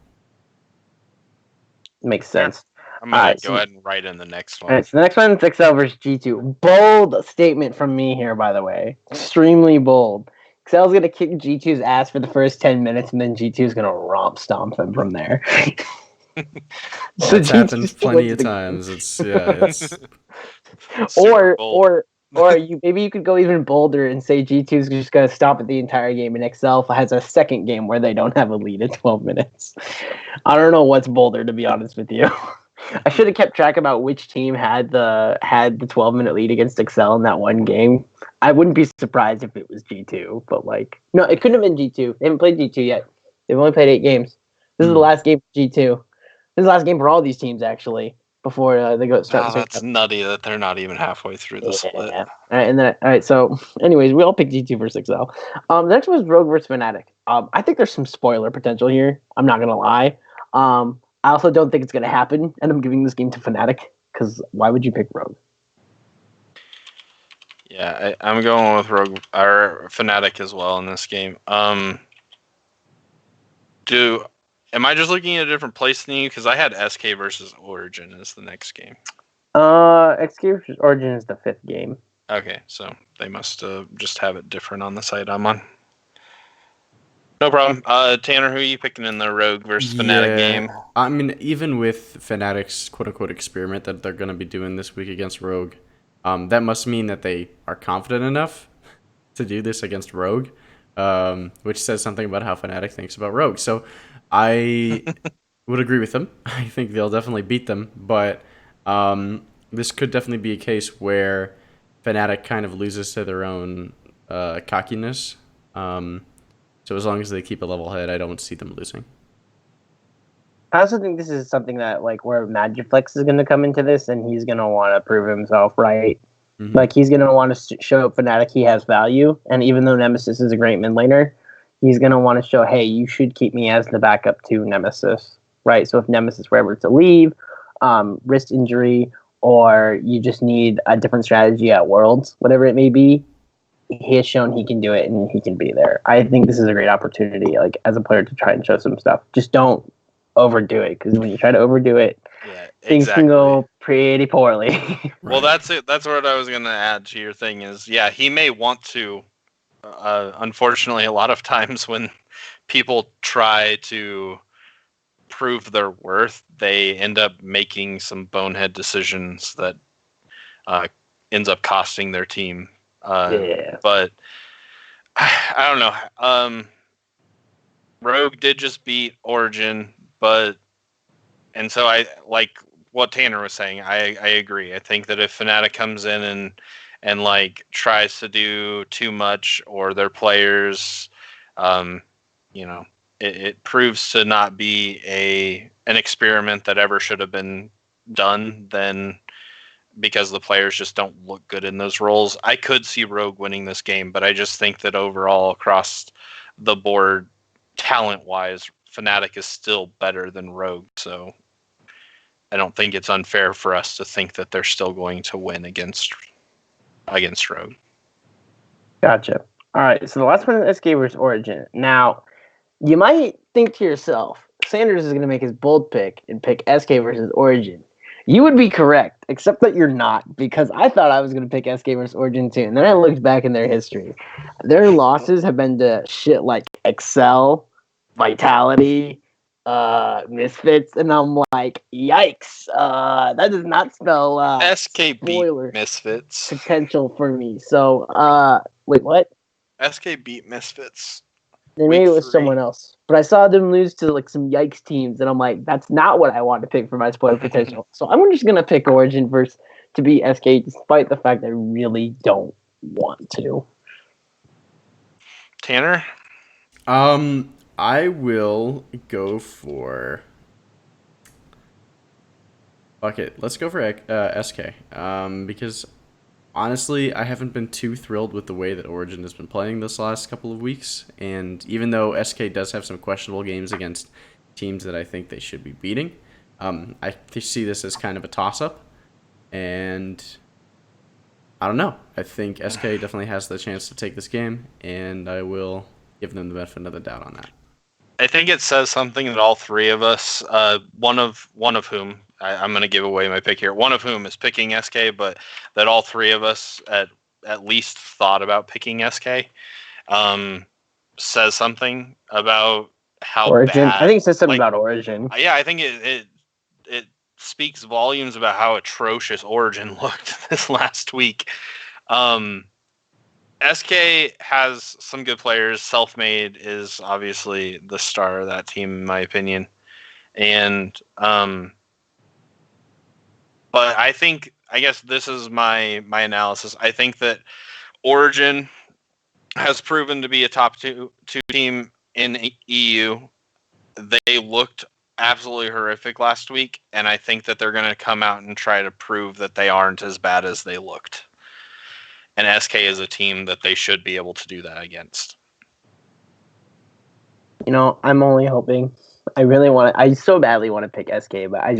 Makes sense. I'm gonna Alright, go ahead and write in the next All one. right, so the next one is Excel versus G2. Bold statement from me here, by the way. Extremely bold. Excel's going to kick G2's ass for the first 10 minutes, and then G2's going to romp stomp them from there. So That's G2 happened still plenty wins of the times. It's Super bold. or maybe you could go even bolder and say G2's just going to stop it the entire game, and Excel has a second game where they don't have a lead at 12 minutes. I don't know what's bolder, to be honest with you. I should have kept track about which team had the 12-minute lead against Excel in that one game. I wouldn't be surprised if it was G2, but no, it couldn't have been G2. They haven't played G2 yet. They've only played 8 games. This is the last game for G2. This is the last game for all these teams actually before they start. That's nutty that they're not even halfway through the split. All right. So, anyways, we all picked G2 versus Excel. The next one was Rogue versus Fnatic. I think there's some spoiler potential here. I'm not gonna lie. I also don't think it's going to happen, and I'm giving this game to Fnatic, because why would you pick Rogue? Yeah, I'm going with Rogue or Fnatic as well in this game. Am I just looking at a different place than you? Because I had SK versus Origin as the next game. SK versus Origin is the 5th game. Okay, so they must just have it different on the site I'm on. No problem. Tanner, who are you picking in the Rogue versus Fnatic game? I mean, even with Fnatic's quote-unquote experiment that they're going to be doing this week against Rogue, that must mean that they are confident enough to do this against Rogue, which says something about how Fnatic thinks about Rogue. So I would agree with them. I think they'll definitely beat them, but this could definitely be a case where Fnatic kind of loses to their own cockiness. So as long as they keep a level head, I don't see them losing. I also think this is something that where Magiflex is going to come into this, and he's going to want to prove himself right. Mm-hmm. He's going to want to show Fnatic he has value, and even though Nemesis is a great mid laner, he's going to want to show, hey, you should keep me as the backup to Nemesis, right? So if Nemesis were ever to leave, wrist injury, or you just need a different strategy at Worlds, whatever it may be, he has shown he can do it and he can be there. I think this is a great opportunity, as a player, to try and show some stuff. Just don't overdo it, because when you try to overdo it, things can go pretty poorly. Well, that's it. That's what I was going to add to your thing is, he may want to. Unfortunately, a lot of times when people try to prove their worth, they end up making some bonehead decisions that ends up costing their team. But I don't know. Rogue did just beat Origin, and so I like what Tanner was saying. I agree. I think that if Fnatic comes in and tries to do too much, or their players, it proves to not be an experiment that ever should have been done, then because the players just don't look good in those roles, I could see Rogue winning this game, but I just think that overall across the board, talent-wise, Fnatic is still better than Rogue, so I don't think it's unfair for us to think that they're still going to win against Rogue. Gotcha. All right, so the last one is SK versus Origin. Now, you might think to yourself, Sanders is going to make his bold pick and pick SK versus Origin. You would be correct, except that you're not, because I thought I was going to pick SK versus Origin too, and then I looked back in their history. Their losses have been to shit like Excel, Vitality, Misfits, and I'm like, yikes, that does not spell SK beat Misfits potential for me. So, wait, what? SK beat Misfits. Then maybe it was someone else. But I saw them lose to some yikes teams, and I'm like, that's not what I want to pick for my spoiler potential. So I'm just gonna pick Origin to beat SK, despite the fact that I really don't want to. Tanner? I will go for. Fuck it. Let's go for SK. Because honestly, I haven't been too thrilled with the way that Origin has been playing this last couple of weeks. And even though SK does have some questionable games against teams that I think they should be beating, I see this as kind of a toss-up. And I don't know. I think SK definitely has the chance to take this game, and I will give them the benefit of the doubt on that. I think it says something that all three of us, one of whom, I'm going to give away my pick here. One of whom is picking SK, but that all three of us at least thought about picking SK, says something about how Origin. bad. I think it says something like, about Origin. Yeah, I think it speaks volumes about how atrocious Origin looked this last week. SK has some good players. Self-Made is obviously the star of that team, in my opinion. And but I guess this is my analysis. I think that Origin has proven to be a top two team in EU. They looked absolutely horrific last week, and I think that they're going to come out and try to prove that they aren't as bad as they looked. And SK is a team that they should be able to do that against. I'm only hoping. I so badly want to pick SK, but I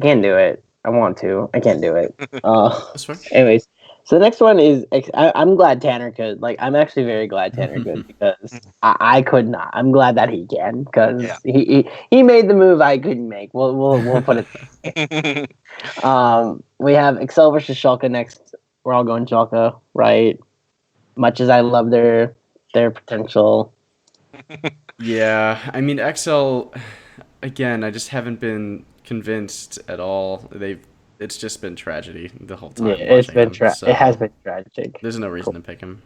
can't do it. I want to. I can't do it. That's fine. Anyways, so the next one is I'm glad Tanner could. I'm actually very glad Tanner could because I could not. I'm glad that he can because he made the move I couldn't make. We'll put it. We have Excel versus Schalke next. We're all going Schalke, right? Much as I love their potential. Yeah, I mean XL. Again, I just haven't been convinced at all. It's just been tragedy the whole time. Yeah, it's been it has been tragic. There's no reason to pick him.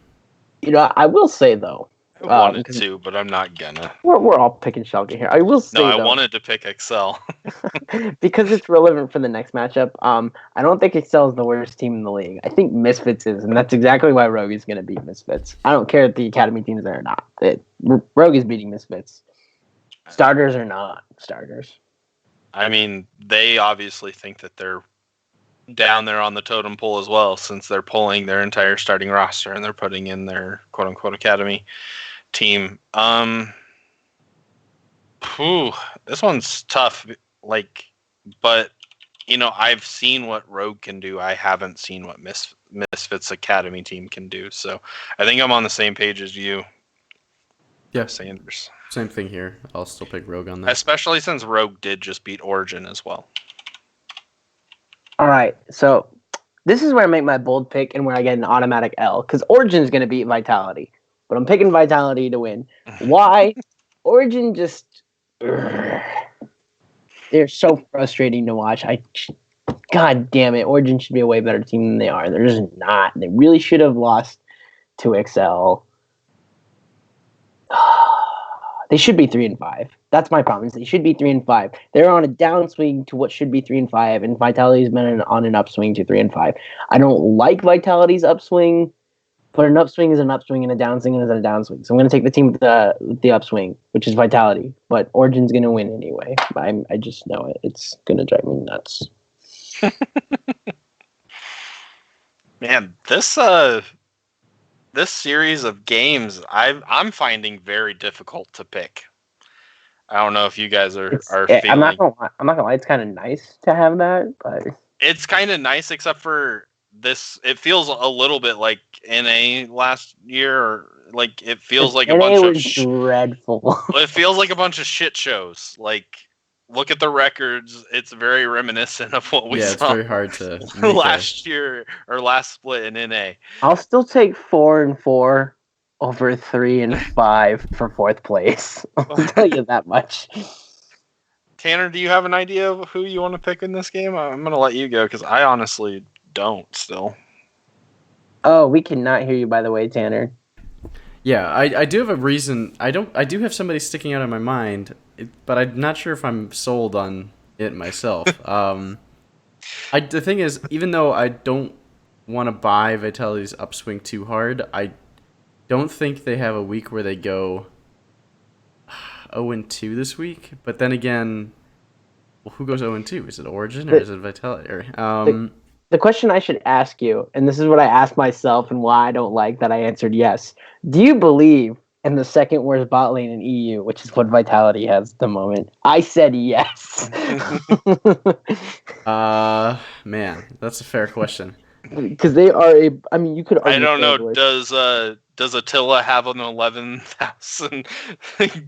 I will say though. I wanted to, but I'm not gonna. We're all picking Schalke here. I will say No, I though, wanted to pick Excel. because it's relevant for the next matchup. I don't think Excel is the worst team in the league. I think Misfits is, and that's exactly why Rogue is going to beat Misfits. I don't care if the academy team's there or not. Rogue is beating Misfits. Starters or not starters. I mean, they obviously think that they're down there on the totem pole as well, since they're pulling their entire starting roster and they're putting in their quote unquote academy team. This one's tough. But I've seen what Rogue can do. I haven't seen what Misfits Academy team can do. So I think I'm on the same page as you. Yeah, Sanders. Same thing here. I'll still pick Rogue on that. Especially since Rogue did just beat Origin as well. All right, so this is where I make my bold pick and where I get an automatic L because Origin's going to beat Vitality, but I'm picking Vitality to win. Why? Origin just they're so frustrating to watch. God damn it, Origin should be a way better team than they are. They're just not. They really should have lost to Excel. They should be 3-5. That's my problem. They should be 3-5. They're on a downswing to what should be 3-5, and Vitality's been on an upswing to 3-5. I don't like Vitality's upswing, but an upswing is an upswing, and a downswing is a downswing. So I'm going to take the team with the upswing, which is Vitality. But Origin's going to win anyway. I just know it. It's going to drive me nuts. Man, this series of games I'm finding very difficult to pick. I don't know if you guys are feeling. I'm not gonna lie. It's kind of nice to have that, but it's kind of nice, except for this. It feels a little bit like NA last year, or it feels like a bunch of dreadful. It feels like a bunch of shit shows. Look at the records. It's very reminiscent of what we saw. Yeah, it's very hard to last year or last split in NA. I'll still take 4-4 over 3-5 for fourth place. I'll tell you that much. Tanner, do you have an idea of who you want to pick in this game? I'm going to let you go because I honestly don't still. Oh, we cannot hear you, by the way, Tanner. Yeah, I do have a reason. I do have somebody sticking out in my mind, but I'm not sure if I'm sold on it myself. The thing is, even though I don't want to buy Vitality's upswing too hard, I don't think they have a week where they go 0-2 this week. But then again, who goes 0-2? Is it Origin or is it Vitality? The question I should ask you, and this is what I asked myself and why I don't like that I answered yes. Do you believe in the second worst bot lane in EU, which is what Vitality has at the moment? I said yes. Man, that's a fair question. Because they are I mean, you could argue. I don't know. Favourites. Does Attila have an 11,000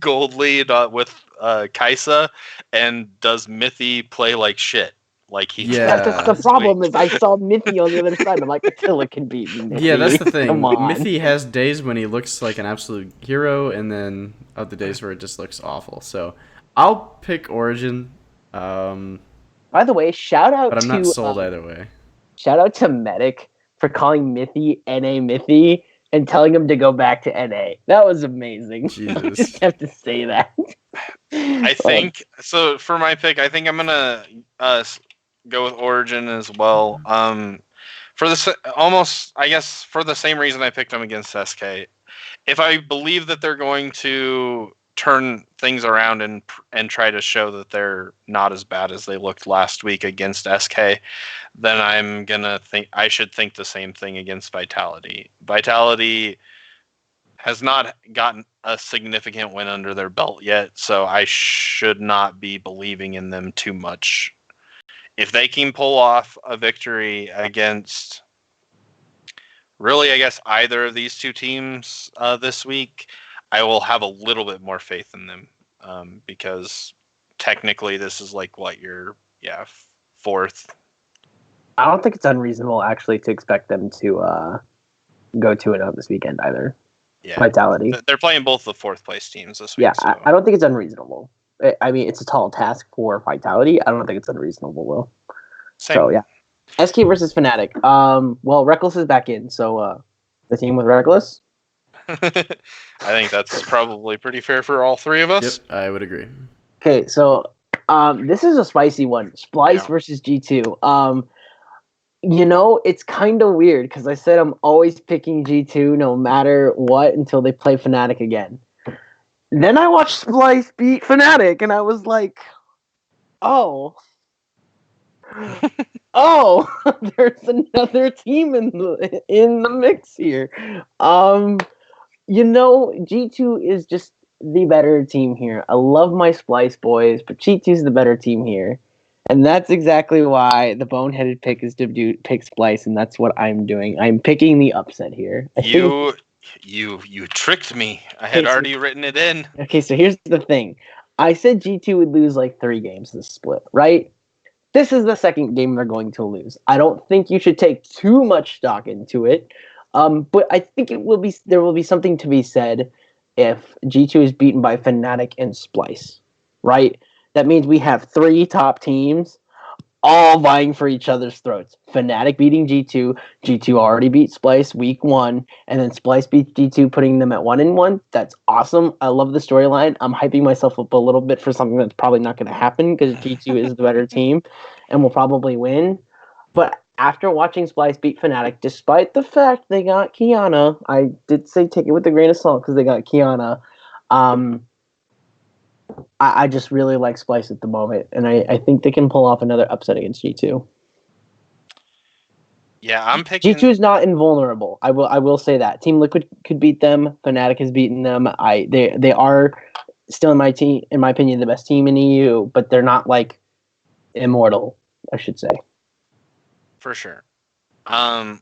gold lead with Kaisa? And does Mithy play like shit? Like he did Yeah. That's the last problem. week? Is I saw Mithy on the other side. I'm like, Attila can beat me. Yeah, that's the thing. Come on. Mithy has days when he looks like an absolute hero, and then other days where it just looks awful. So I'll pick Origin, but By the way, shout out I'm not to sold either way. shout out to Medic for calling Mithy NA Mithy and telling him to go back to NA. That was amazing. I Jesus. just have to say that. I think so. For my pick, I think I'm gonna go with Origin as well. For I guess for the same reason I picked them against SK. If I believe that they're going to turn things around and try to show that they're not as bad as they looked last week against SK, then I'm gonna think I should think the same thing against Vitality. Vitality has not gotten a significant win under their belt yet, so I should not be believing in them too much. If they can pull off a victory against, really, I guess, either of these two teams this week, I will have a little bit more faith in them because technically this is like your fourth. I don't think it's unreasonable actually to expect them to go 2-0 this weekend either. Yeah, Vitality. They're playing both the fourth place teams this week. Yeah, so. I don't think it's unreasonable. I mean, it's a tall task for Vitality. I don't think it's unreasonable, Will. Same. So, yeah. SK versus Fnatic. Well, Reckless is back in, so the team with Reckless. I think that's probably pretty fair for all three of us. Yep, I would agree. Okay, so this is a spicy one. Splice Yeah. versus G2. It's kind of weird because I said I'm always picking G2 no matter what until they play Fnatic again. Then I watched Splice beat Fnatic, and I was like, oh, there's another team in the mix here. G2 is just the better team here. I love my Splice boys, but G2 is the better team here. And that's exactly why the boneheaded pick is to pick Splice, and that's what I'm doing. I'm picking the upset here. You tricked me. I had already written it in. Okay, so here's the thing. I said G2 would lose like 3 games this split, right? This is the second game they're going to lose. I don't think you should take too much stock into it, but I think there will be something to be said if G2 is beaten by Fnatic and Splice, right? That means we have 3 top teams all vying for each other's throats. Fnatic beating G2. G2 already beat Splice week 1, and then Splice beats G2, putting them at 1-1. That's awesome. I love the storyline. I'm hyping myself up a little bit for something that's probably not going to happen because G2 is the better team and will probably win. But after watching Splice beat Fnatic, despite the fact they got Kiana, I did say take it with a grain of salt because they got Kiana. I just really like Splice at the moment, and I think they can pull off another upset against G2. Yeah, I'm picking. G2 is not invulnerable. I will say that. Team Liquid could beat them. Fnatic has beaten them. They are still in my opinion, the best team in EU, but they're not like immortal, I should say. For sure. I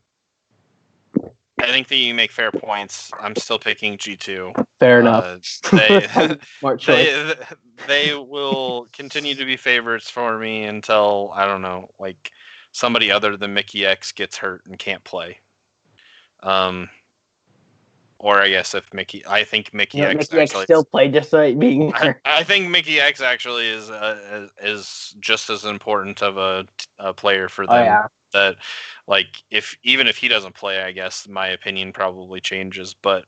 think that you make fair points. I'm still picking G2. Fair enough. Smart choice. They will continue to be favorites for me until, I don't know, like somebody other than Mickey X gets hurt and can't play. Or I guess if I think Mickey X still played despite being hurt. I think Mickey X actually is just as important of a player for them. Oh, yeah. That, like, even if he doesn't play, I guess my opinion probably changes. But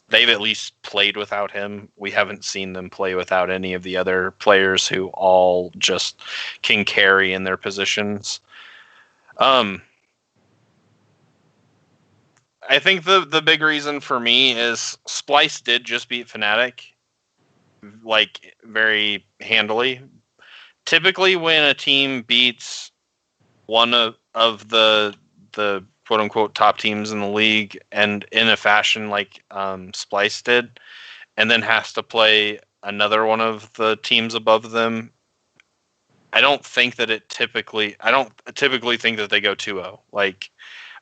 they've at least played without him. We haven't seen them play without any of the other players who all just can carry in their positions. I think the big reason for me is Splice did just beat Fnatic, like, very handily. Typically, when a team beats one of the quote unquote top teams in the league, and in a fashion like Splice did, and then has to play another one of the teams above them, I don't typically think that they go 2-0. Like,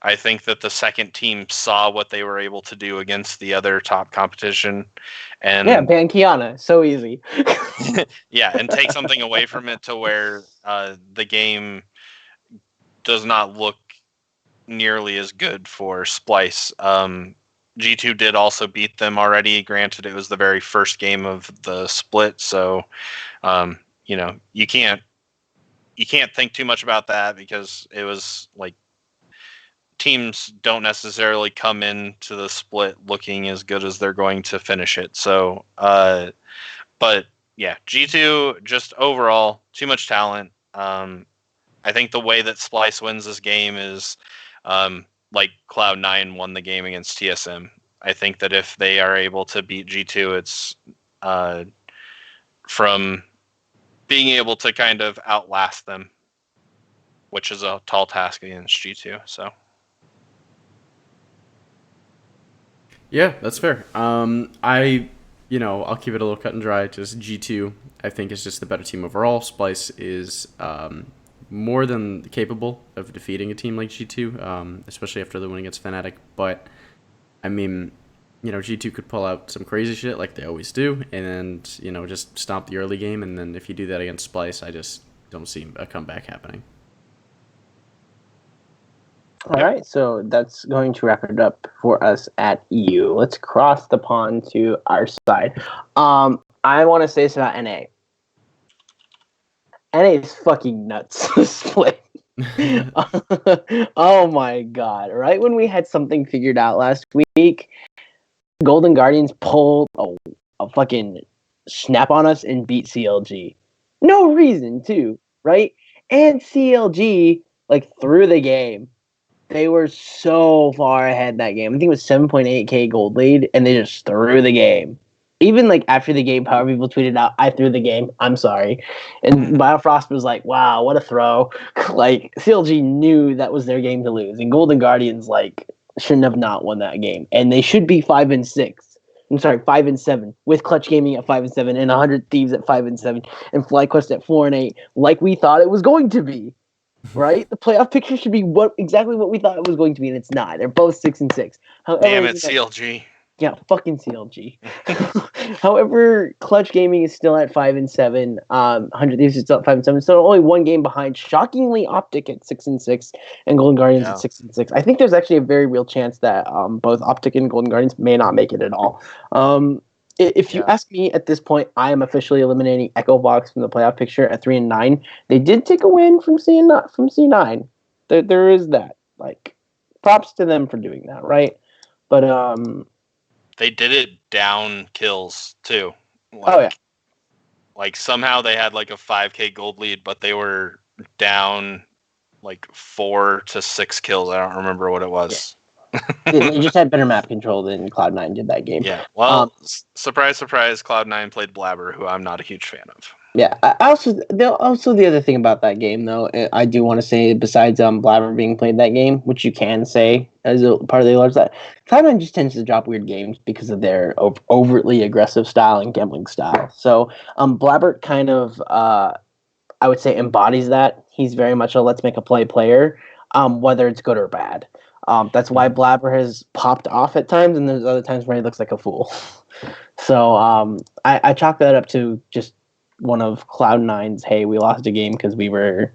I think that the second team saw what they were able to do against the other top competition, and ban Kiana, so easy. yeah, and take something away from it to where the game does not look nearly as good for Splice. G2 did also beat them already. Granted, it was the very first game of the split, so you can't think too much about that because it was like teams don't necessarily come into the split looking as good as they're going to finish it. So, but yeah, G2 just overall too much talent. I think the way that Splice wins this game is like Cloud9 won the game against TSM. I think that if they are able to beat G2, it's from being able to kind of outlast them, which is a tall task against G2. So. Yeah, that's fair. I'll keep it a little cut and dry. Just G2, I think, is just the better team overall. Splice is more than capable of defeating a team like G2, especially after the win against Fnatic. But, I mean, G2 could pull out some crazy shit like they always do, and, just stomp the early game. And then if you do that against Splice, I just don't see a comeback happening. All right, so that's going to wrap it up for us at EU. Let's cross the pond to our side. I want to say this about NA. NA is fucking nuts to split. Oh my god! Right when we had something figured out last week, Golden Guardians pulled a fucking snap on us and beat CLG. No reason to, right? And CLG threw the game. They were so far ahead that game. I think it was 7.8k gold lead, and they just threw the game. Even after the game, power people tweeted out, "I threw the game. I'm sorry." And Biofrost was like, "Wow, what a throw!" CLG knew that was their game to lose, and Golden Guardians shouldn't have not won that game, and they should be 5-6. I'm sorry, 5-7 with Clutch Gaming at 5-7 and 100 Thieves at 5-7 and FlyQuest at 4-8, like we thought it was going to be. Right, the playoff picture should be exactly what we thought it was going to be, and it's not. They're both 6-6. However, damn it, CLG. Yeah, fucking CLG. However, Clutch Gaming is still at 5-7. 100 Thieves is still at 5-7. So only one game behind. Shockingly, Optic at 6-6, and Golden Guardians at 6-6. I think there's actually a very real chance that both Optic and Golden Guardians may not make it at all. If you ask me at this point, I am officially eliminating Echo Box from the playoff picture at 3-9. They did take a win from C9. There is that. Props to them for doing that, right? But they did it down kills too. Somehow they had a 5k gold lead, but they were down 4 to 6 kills. I don't remember what it was. They just had better map control than Cloud9 did that game. Yeah. Well, surprise, surprise, Cloud9 played Blabber, who I'm not a huge fan of. Yeah. The other thing about that game, though, I do want to say, besides Blabber being played that game, which you can say as a part of the alerts, that Cloud9 just tends to drop weird games because of their overtly aggressive style and gambling style. So Blabber kind of, I would say, embodies that. He's very much a let's make a play player, whether it's good or bad. That's why Blabber has popped off at times, and there's other times where he looks like a fool. So I chalk that up to just one of Cloud9's, hey, we lost a game because we were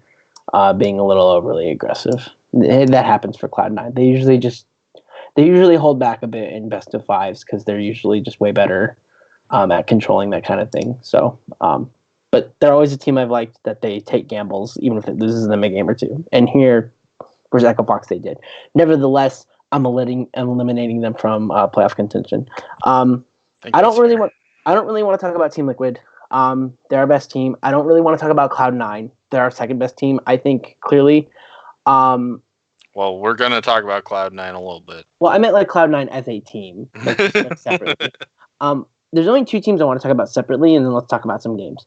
being a little overly aggressive. That happens for Cloud9. They usually hold back a bit in best of fives because they're usually just way better at controlling that kind of thing. So, but they're always a team I've liked that they take gambles, even if it loses them a game or two. And here, where's Echo Box? They did. Nevertheless, I'm eliminating them from playoff contention. I don't really want to talk about Team Liquid. They're our best team. I don't really want to talk about Cloud9. They're our second best team, I think, clearly. Well, we're going to talk about Cloud9 a little bit. Well, I meant Cloud9 as a team, separately. There's only two teams I want to talk about separately, and then let's talk about some games.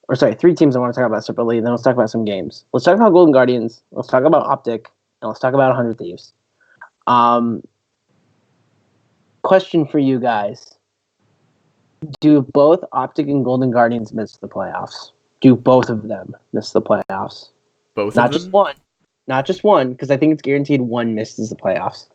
Or sorry, three teams I want to talk about separately, and then let's talk about some games. Let's talk about Golden Guardians. Let's talk about Optic. And let's talk about 100 Thieves. Question for you guys. Do both Optic and Golden Guardians miss the playoffs? Do both of them miss the playoffs? Both Not of just them? one. Not just one, because I think it's guaranteed one misses the playoffs.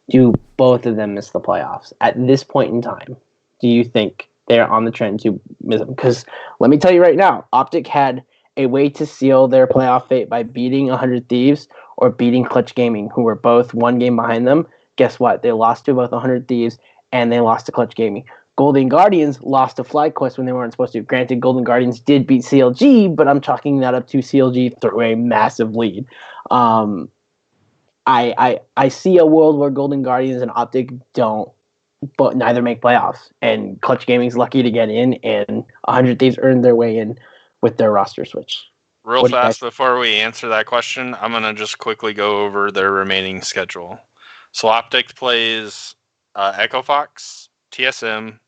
Do both of them miss the playoffs at this point in time? Do you think they're on the trend to miss them? Because let me tell you right now, Optic had a way to seal their playoff fate by beating 100 Thieves or beating Clutch Gaming, who were both one game behind them. Guess what? They lost to both 100 Thieves and they lost to Clutch Gaming. Golden Guardians lost to FlyQuest when they weren't supposed to. Granted, Golden Guardians did beat CLG, but I'm chalking that up to CLG through a massive lead. I see a world where Golden Guardians and Optic don't, but neither make playoffs. And Clutch Gaming's lucky to get in, and 100 Thieves earned their way in with their roster switch. Real What do you fast guys- before we answer that question, I'm gonna just quickly go over their remaining schedule. So Optic plays Echo Fox, TSM,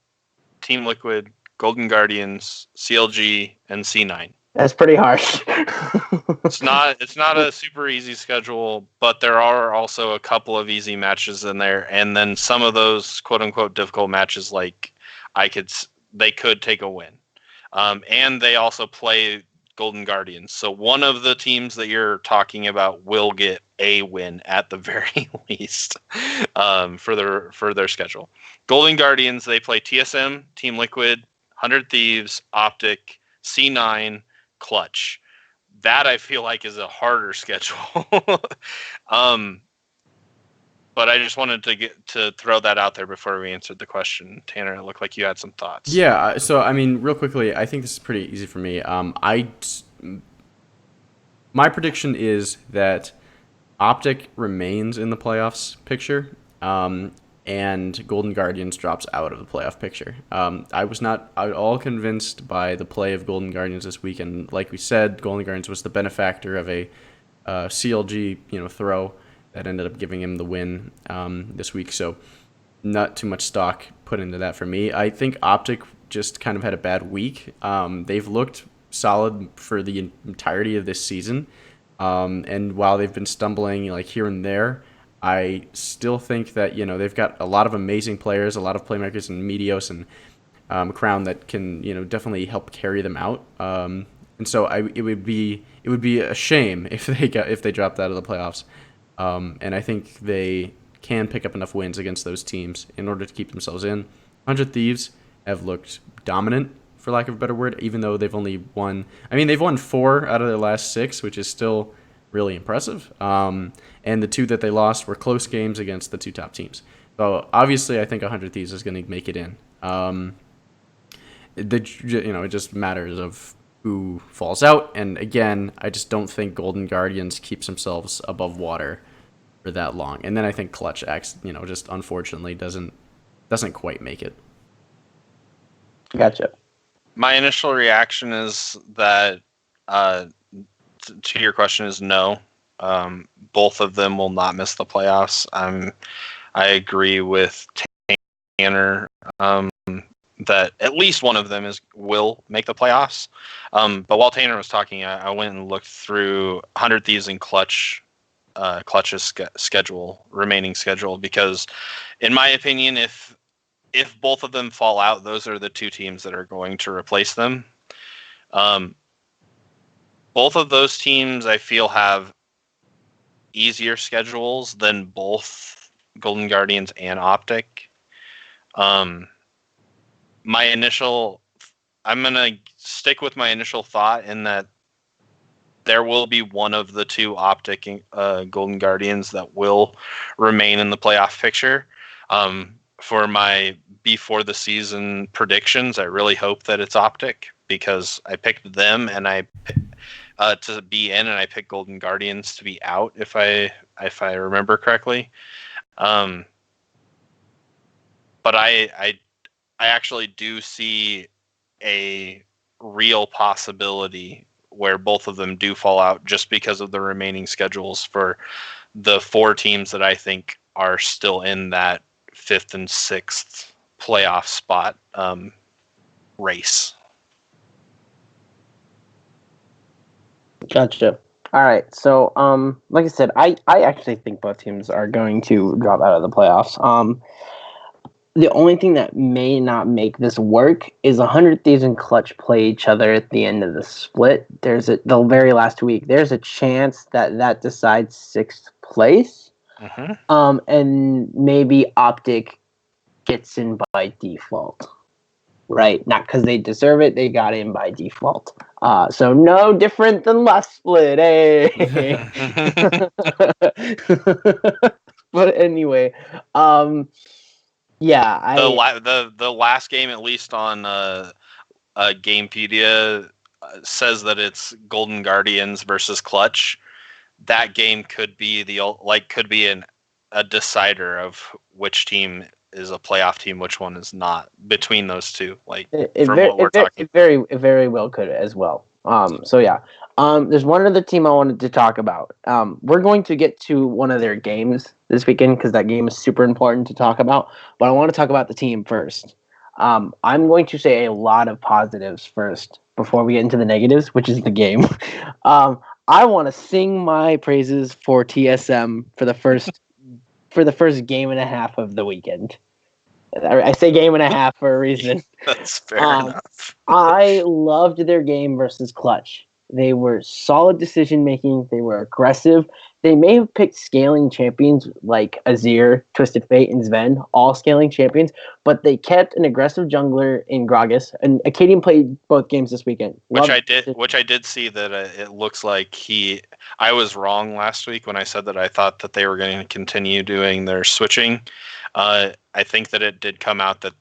Team Liquid, Golden Guardians, CLG, and C9. That's pretty harsh. It's not a super easy schedule, but there are also a couple of easy matches in there, and then some of those quote unquote difficult matches, like they could take a win, and they also play Golden Guardians. So one of the teams that you're talking about will get a win at the very least for their schedule. Golden Guardians, they play TSM, Team Liquid, 100 Thieves, Optic, C9, Clutch. That I feel like is a harder schedule. But I just wanted to throw that out there before we answered the question. Tanner, it looked like you had some thoughts. Yeah, so I mean, real quickly, I think this is pretty easy for me. My prediction is that Optic remains in the playoffs picture, and Golden Guardians drops out of the playoff picture. I was not at all convinced by the play of Golden Guardians this weekend. Like we said, Golden Guardians was the benefactor of a CLG throw that ended up giving him the win this week. So not too much stock put into that for me. I think Optic just kind of had a bad week. They've looked solid for the entirety of this season. And while they've been stumbling like here and there, I still think that they've got a lot of amazing players, a lot of playmakers in Medios and Crown that can definitely help carry them out. And so it would be a shame if they dropped out of the playoffs. And I think they can pick up enough wins against those teams in order to keep themselves in. 100 Thieves have looked dominant, for lack of a better word, even though they've only won. I mean, they've won 4 out of their last 6, which is still really impressive. And the 2 that they lost were close games against the 2 top teams. So obviously, I think 100 Thieves is going to make it in. It just matters of who falls out. And again, I just don't think Golden Guardians keeps themselves above water for that long. And then I think Clutch acts, just unfortunately doesn't quite make it. Gotcha. My initial reaction is that to your question is no. Both of them will not miss the playoffs. I agree with Tanner that at least one of them will make the playoffs. But while Tanner was talking, I went and looked through 100 Thieves and Clutch's remaining schedule, because in my opinion, if both of them fall out, those are the 2 teams that are going to replace them. Both of those teams, I feel, have easier schedules than both Golden Guardians and Optic. I'm going to stick with my initial thought in that there will be one of the 2 Optic Golden Guardians that will remain in the playoff picture. For my before the season predictions, I really hope that it's Optic, because I picked them and I to be in, and I picked Golden Guardians to be out, if I remember correctly. But I actually do see a real possibility where both of them do fall out, just because of the remaining schedules for the 4 teams that I think are still in that 5th and 6th playoff spot race. Gotcha. All right. So, like I said, I actually think both teams are going to drop out of the playoffs. The only thing that may not make this work is 100 Thieves and Clutch play each other at the end of the split. The very last week. There's a chance that decides sixth place. Mm-hmm. And maybe Optic gets in by default. Right, not because they deserve it. They got in by default. So no different than last split, eh? But anyway, yeah, the last game, at least on Gamepedia, says that it's Golden Guardians versus Clutch. That game could be a decider of which team is a playoff team, which one is not, between those two. Like it talking. very well could as well. So yeah. There's one other team I wanted to talk about. We're going to get to one of their games this weekend because that game is super important to talk about. But I want to talk about the team first. I'm going to say a lot of positives first before we get into the negatives, which is the game. I want to sing my praises for TSM for the first game and a half of the weekend. I say game and a half for a reason. That's fair enough. I loved their game versus Clutch. They were solid decision making. They were aggressive. They may have picked scaling champions like Azir, Twisted Fate, and Sven, all scaling champions, but they kept an aggressive jungler in Gragas. And Acadian played both games this weekend. Which I did see that it looks like I was wrong last week when I said that I thought that they were going to continue doing their switching. I think that it did come out that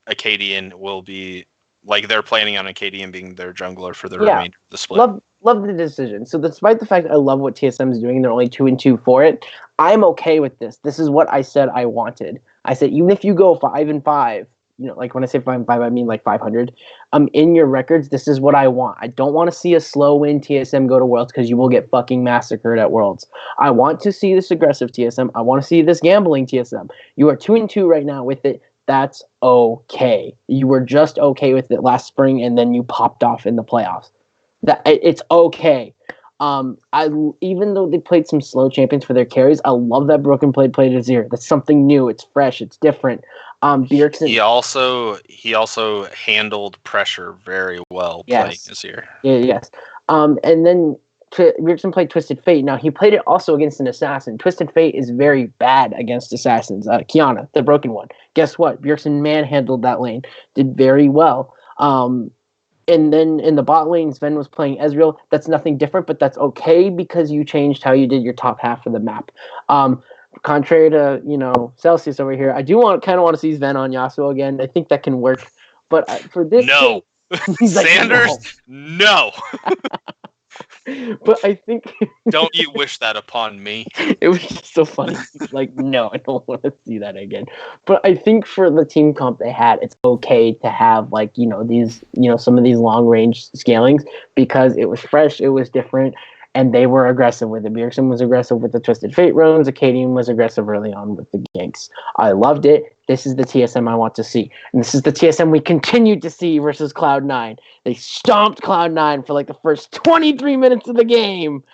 Acadian will be, like, they're planning on Acadian being their jungler for the remainder of the split. Love the decision. So despite the fact I love what TSM is doing, they're only 2-2 for it. I'm okay with this. This is what I said I wanted. I said even if you go 5-5, like when I say 5-5, I mean like 500. In your records, this is what I want. I don't want to see a slow win TSM go to Worlds because you will get fucking massacred at Worlds. I want to see this aggressive TSM. I want to see this gambling TSM. You are 2-2 right now with it. That's okay. You were just okay with it last spring, and then you popped off in the playoffs. It's okay. Even though they played some slow champions for their carries, I love that Broken Blade played Azir. That's something new. It's fresh. It's different. Bjergsen. He also handled pressure very well playing Azir. Yes. And then Bjergsen played Twisted Fate. Now he played it also against an assassin. Twisted Fate is very bad against assassins. Kiana, the broken one. Guess what? Bjergsen manhandled that lane. Did very well. And then in the bot lane, Sven was playing Ezreal. That's nothing different, but that's okay because you changed how you did your top half of the map. Contrary to, Selceus over here, I do kind of want to see Sven on Yasuo again. I think that can work. But for this no. He's like, Sanders, no. But I think don't you wish that upon me? It was just so funny. Like, no, I don't want to see that again. But I think for the team comp they had, it's okay to have these some of these long range scalings because it was fresh, it was different, and they were aggressive with it. Bjergsen was aggressive with the Twisted Fate runes. Acadian was aggressive early on with the ganks. I loved it. This is the TSM I want to see. And this is the TSM we continued to see versus Cloud9. They stomped Cloud9 for the first 23 minutes of the game.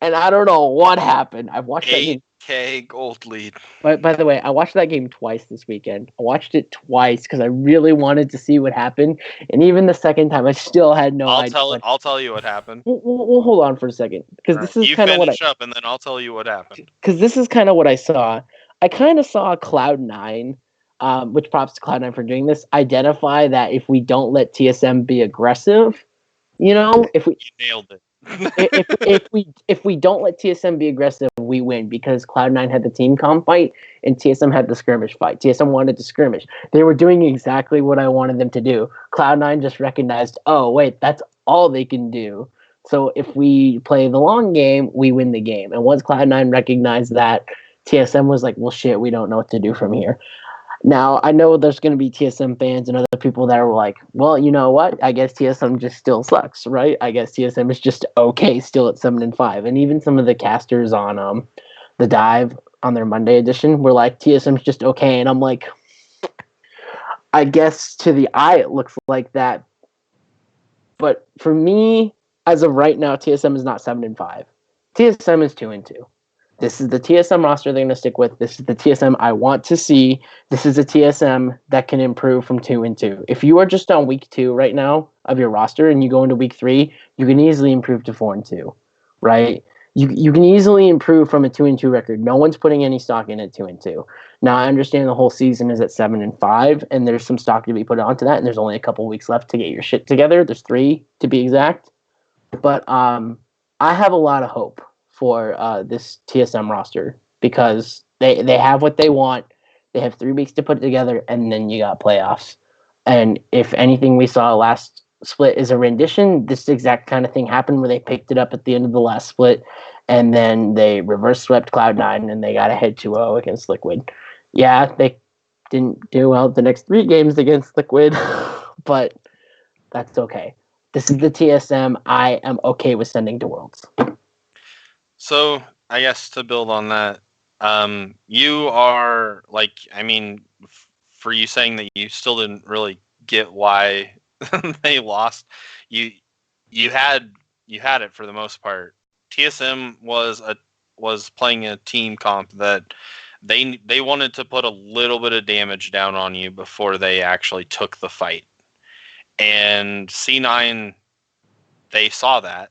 And I don't know what happened. I've watched that game. 8K gold lead. By the way, I watched that game twice this weekend. I watched it twice because I really wanted to see what happened. And even the second time, I still had no idea. I'll tell you what happened. We'll hold on for a second. Because this is kind of what up, and then I'll tell you what happened. Because this is kind of what I saw. I kind of saw Cloud9, which props to Cloud9 for doing this, identify that if we don't let TSM be aggressive, if we... You nailed it. if we don't let TSM be aggressive, we win because Cloud9 had the team comp fight and TSM had the skirmish fight. TSM wanted to skirmish. They were doing exactly what I wanted them to do. Cloud9 just recognized, oh wait, that's all they can do. So if we play the long game, we win the game. And once Cloud9 recognized that, TSM was like, well shit, we don't know what to do from here. Now, I know there's going to be TSM fans and other people that are like, well, you know what? I guess TSM just still sucks, right? I guess TSM is just okay still at 7-5. And even some of the casters on the Dive on their Monday edition were like, TSM's just okay. And I'm like, I guess to the eye it looks like that. But for me, as of right now, TSM is not 7-5. TSM is 2-2. this is the TSM roster they're going to stick with. This is the TSM I want to see. This is a TSM that can improve from 2-2. If you are just on week 2 right now of your roster and you go into week 3, you can easily improve to 4-2, right? You can easily improve from a 2-2 record. No one's putting any stock in at 2-2. Now I understand the whole season is at 7-5, and there's some stock to be put onto that. And there's only a couple weeks left to get your shit together. There's 3 to be exact. But I have a lot of hope for this TSM roster because they have what they want. They have 3 weeks to put it together, and then you got playoffs. And if anything we saw last split is a rendition, this exact kind of thing happened where they picked it up at the end of the last split, and then they reverse swept Cloud9, and they got ahead 2-0 against Liquid. Yeah, they didn't do well the next 3 games against Liquid, but that's okay. This is the TSM I am okay with sending to Worlds. So I guess to build on that, you are like, I mean, for you saying that you still didn't really get why they lost, you had it for the most part. TSM was playing a team comp that they wanted to put a little bit of damage down on you before they actually took the fight. And C9, they saw that.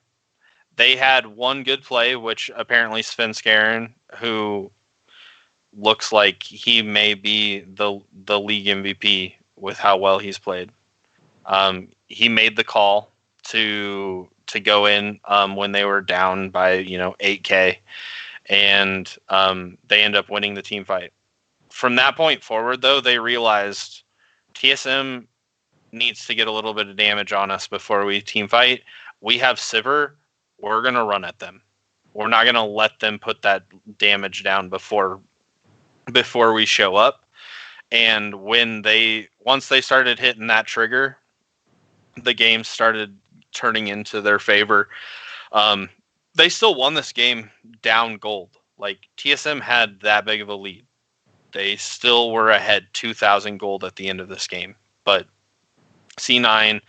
They had one good play, which apparently Svenskeren, who looks like he may be the league MVP with how well he's played. He made the call to go in when they were down by 8K, and they end up winning the team fight. From that point forward, though, they realized TSM needs to get a little bit of damage on us before we team fight. We have Sivir. We're going to run at them. We're not going to let them put that damage down before we show up. And once they started hitting that trigger, the game started turning into their favor. They still won this game down gold. Like, TSM had that big of a lead. They still were ahead 2,000 gold at the end of this game. But C9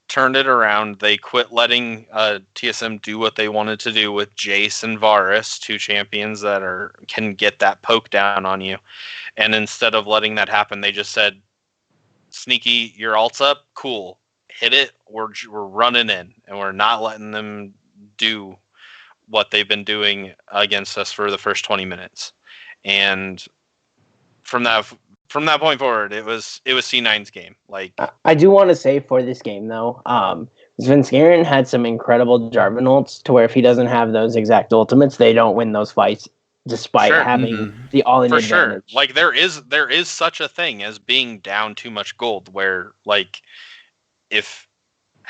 turned it around. They quit letting TSM do what they wanted to do with Jace and Varus, 2 champions that can get that poke down on you. And instead of letting that happen, they just said, Sneaky, your ult's up, cool. Hit it, we're running in, and we're not letting them do what they've been doing against us for the first 20 minutes. And from that point forward, it was C9's game. Like, I do want to say for this game though, Svenskeren had some incredible Jarvan ults to where if he doesn't have those exact ultimates, they don't win those fights despite having the all-in for advantage. Sure. Like, there is such a thing as being down too much gold where, like, if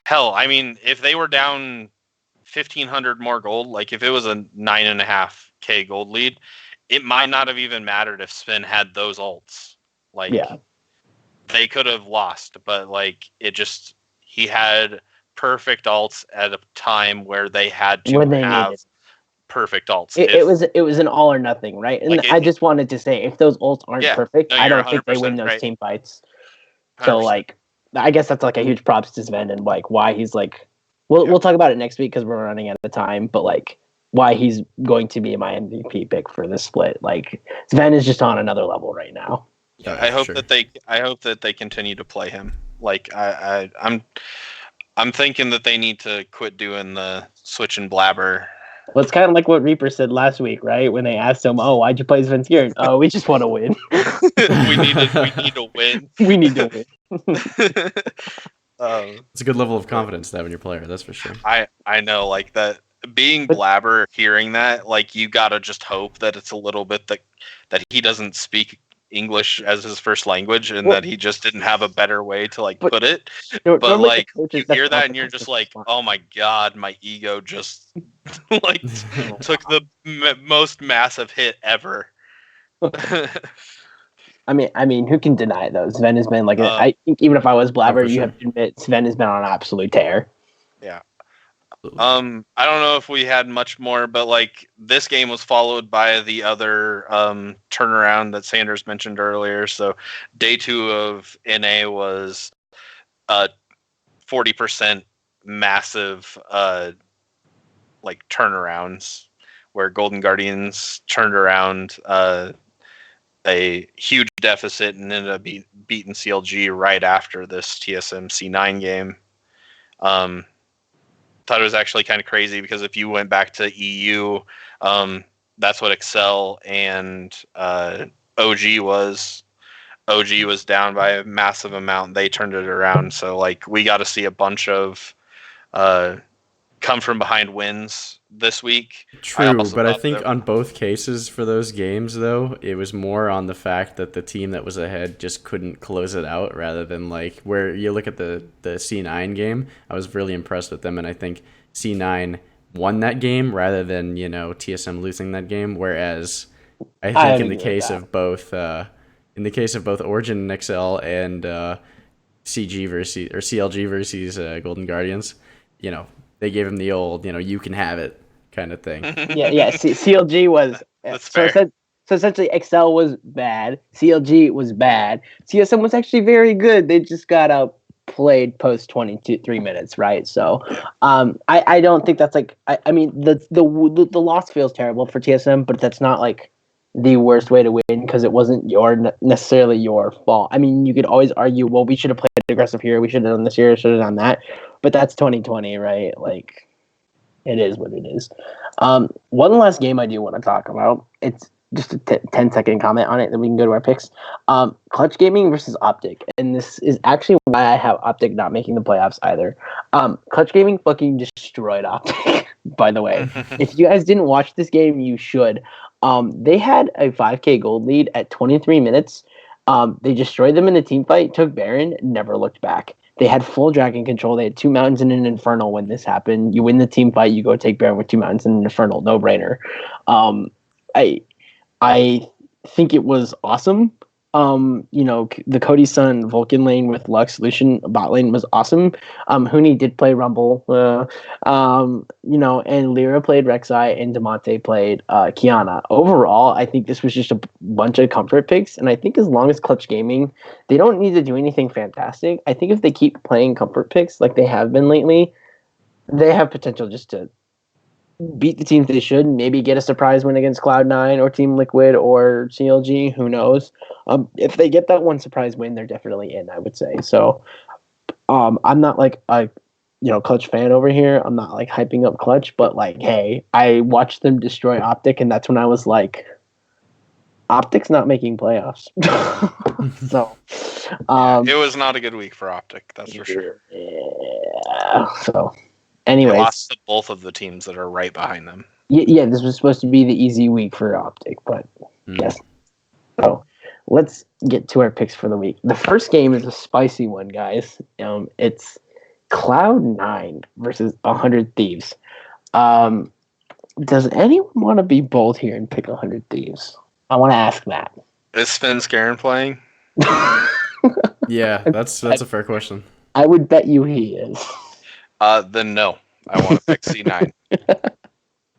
they were down 1,500 more gold, like if it was a 9.5K gold lead, it might not have even mattered if Spin had those ults. Like, they could have lost, but like he had perfect ults at a time where they had to have perfect ults. It was an all or nothing, right? And I just wanted to say, if those ults aren't perfect, I don't think they win those team fights. 100%. So like, I guess that's like a huge props to Sven and like why he's like, we'll talk about it next week because we're running out of time, but like why he's going to be my MVP pick for this split. Like, Sven is just on another level right now. Yeah, I hope that they continue to play him. Like, I'm thinking that they need to quit doing the switch and blabber. Well, it's kind of like what Reaper said last week, right? When they asked him, "Oh, why'd you play Svenskeren?" "Oh, we just want to win." we need to win. We need to win. It's a good level of confidence to have in your player, that's for sure. I know, like, that being blabber, hearing that, like, you gotta just hope that it's a little bit that he doesn't speak English as his first language and that he just didn't have a better way to like put it. But like, you hear that and you're just like, oh my god, my ego just like took the most massive hit ever. I mean, who can deny it though? Sven has been like, I think even if I was blabber, you have to admit Sven has been on an absolute tear. Yeah. I don't know if we had much more, but like, this game was followed by the other turnaround that Sanders mentioned earlier. So day 2 of NA was 40% massive like turnarounds, where Golden Guardians turned around a huge deficit and ended up beating CLG right after this TSM C9 game. Thought it was actually kind of crazy because if you went back to EU, that's what Excel and OG was. OG was down by a massive amount. They turned it around. So like we got to see a bunch of come from behind wins this week. True, but I think on both cases for those games, though, it was more on the fact that the team that was ahead just couldn't close it out rather than like where you look at the C9 game. I was really impressed with them, and I think C9 won that game rather than, TSM losing that game, whereas I think in the case of both Origin and XL and CG versus or CLG versus Golden Guardians, they gave him the old, you can have it kind of thing. Yeah. CLG was so essentially XL was bad, CLG was bad, TSM was actually very good. They just got outplayed post 23 minutes, right? So, I don't think that's like I mean the loss feels terrible for TSM, but that's not like the worst way to win because it wasn't necessarily your fault. I mean, you could always argue, well, we should have played aggressive here, we should have done this here, should have done that, but that's 2020, right? Like, it is what it is. One last game I do want to talk about. It's just a 10-second comment on it, then we can go to our picks. Clutch Gaming versus Optic, and this is actually why I have Optic not making the playoffs either. Clutch Gaming fucking destroyed Optic, by the way. If you guys didn't watch this game, you should. They had a 5k gold lead at 23 minutes. They destroyed them in the team fight, took Baron, never looked back. They had full dragon control. They had 2 mountains and an infernal when this happened. You win the team fight, you go take Baron with 2 mountains and an infernal. No brainer. I think it was awesome. The Cody Sun Vulcan lane with Lux Lucian bot lane was awesome. Huni did play Rumble, and Lyra played Rek'Sai and Demonte played Kiana. Overall, I think this was just a bunch of comfort picks, and I think as long as Clutch Gaming, they don't need to do anything fantastic. I think if they keep playing comfort picks like they have been lately, they have potential just to beat the teams they should, maybe get a surprise win against Cloud9 or Team Liquid or CLG, who knows. If they get that one surprise win, they're definitely in, I would say. So I'm not like a Clutch fan over here. I'm not like hyping up Clutch, but like, hey, I watched them destroy Optic, and that's when I was like, Optic's not making playoffs. So it was not a good week for Optic, that's for sure. Yeah. So anyways, they lost to both of the teams that are right behind them. Yeah, this was supposed to be the easy week for Optic, but yes. So let's get to our picks for the week. The first game is a spicy one, guys. It's Cloud9 versus 100 Thieves. Does anyone want to be bold here and pick 100 Thieves? I want to ask that. Is Sven Skaren playing? Yeah, that's a fair question. I would bet you he is. Then no. I want to pick C9.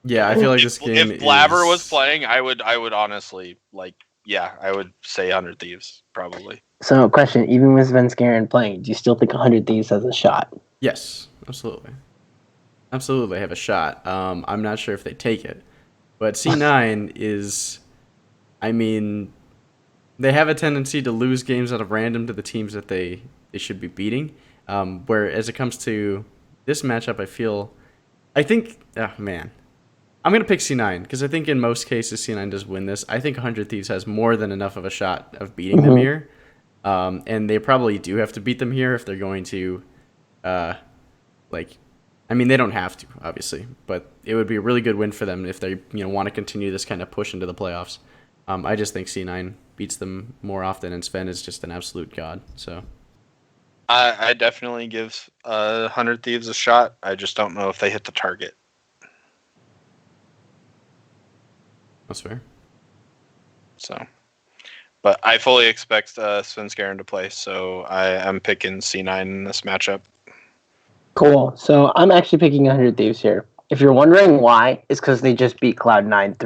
Yeah, I feel like this game. If Blabber was playing, I would honestly I would say 100 Thieves probably. So, question: even with Sven Skaren playing, do you still think 100 Thieves has a shot? Yes, absolutely. Absolutely, they have a shot. I'm not sure if they take it, but C9 is. I mean, they have a tendency to lose games out of random to the teams that they should be beating. Whereas it comes to this matchup, I think, I'm going to pick C9 because I think in most cases C9 does win this. I think 100 Thieves has more than enough of a shot of beating them here. And they probably do have to beat them here if they're going to, they don't have to, obviously, but it would be a really good win for them if they want to continue this kind of push into the playoffs. I just think C9 beats them more often, and Sven is just an absolute god, so... I definitely give 100 Thieves a shot. I just don't know if they hit the target. That's fair. So, but I fully expect Sven Skaren to play, so I'm picking C9 in this matchup. Cool. So I'm actually picking 100 Thieves here. If you're wondering why, it's because they just beat Cloud9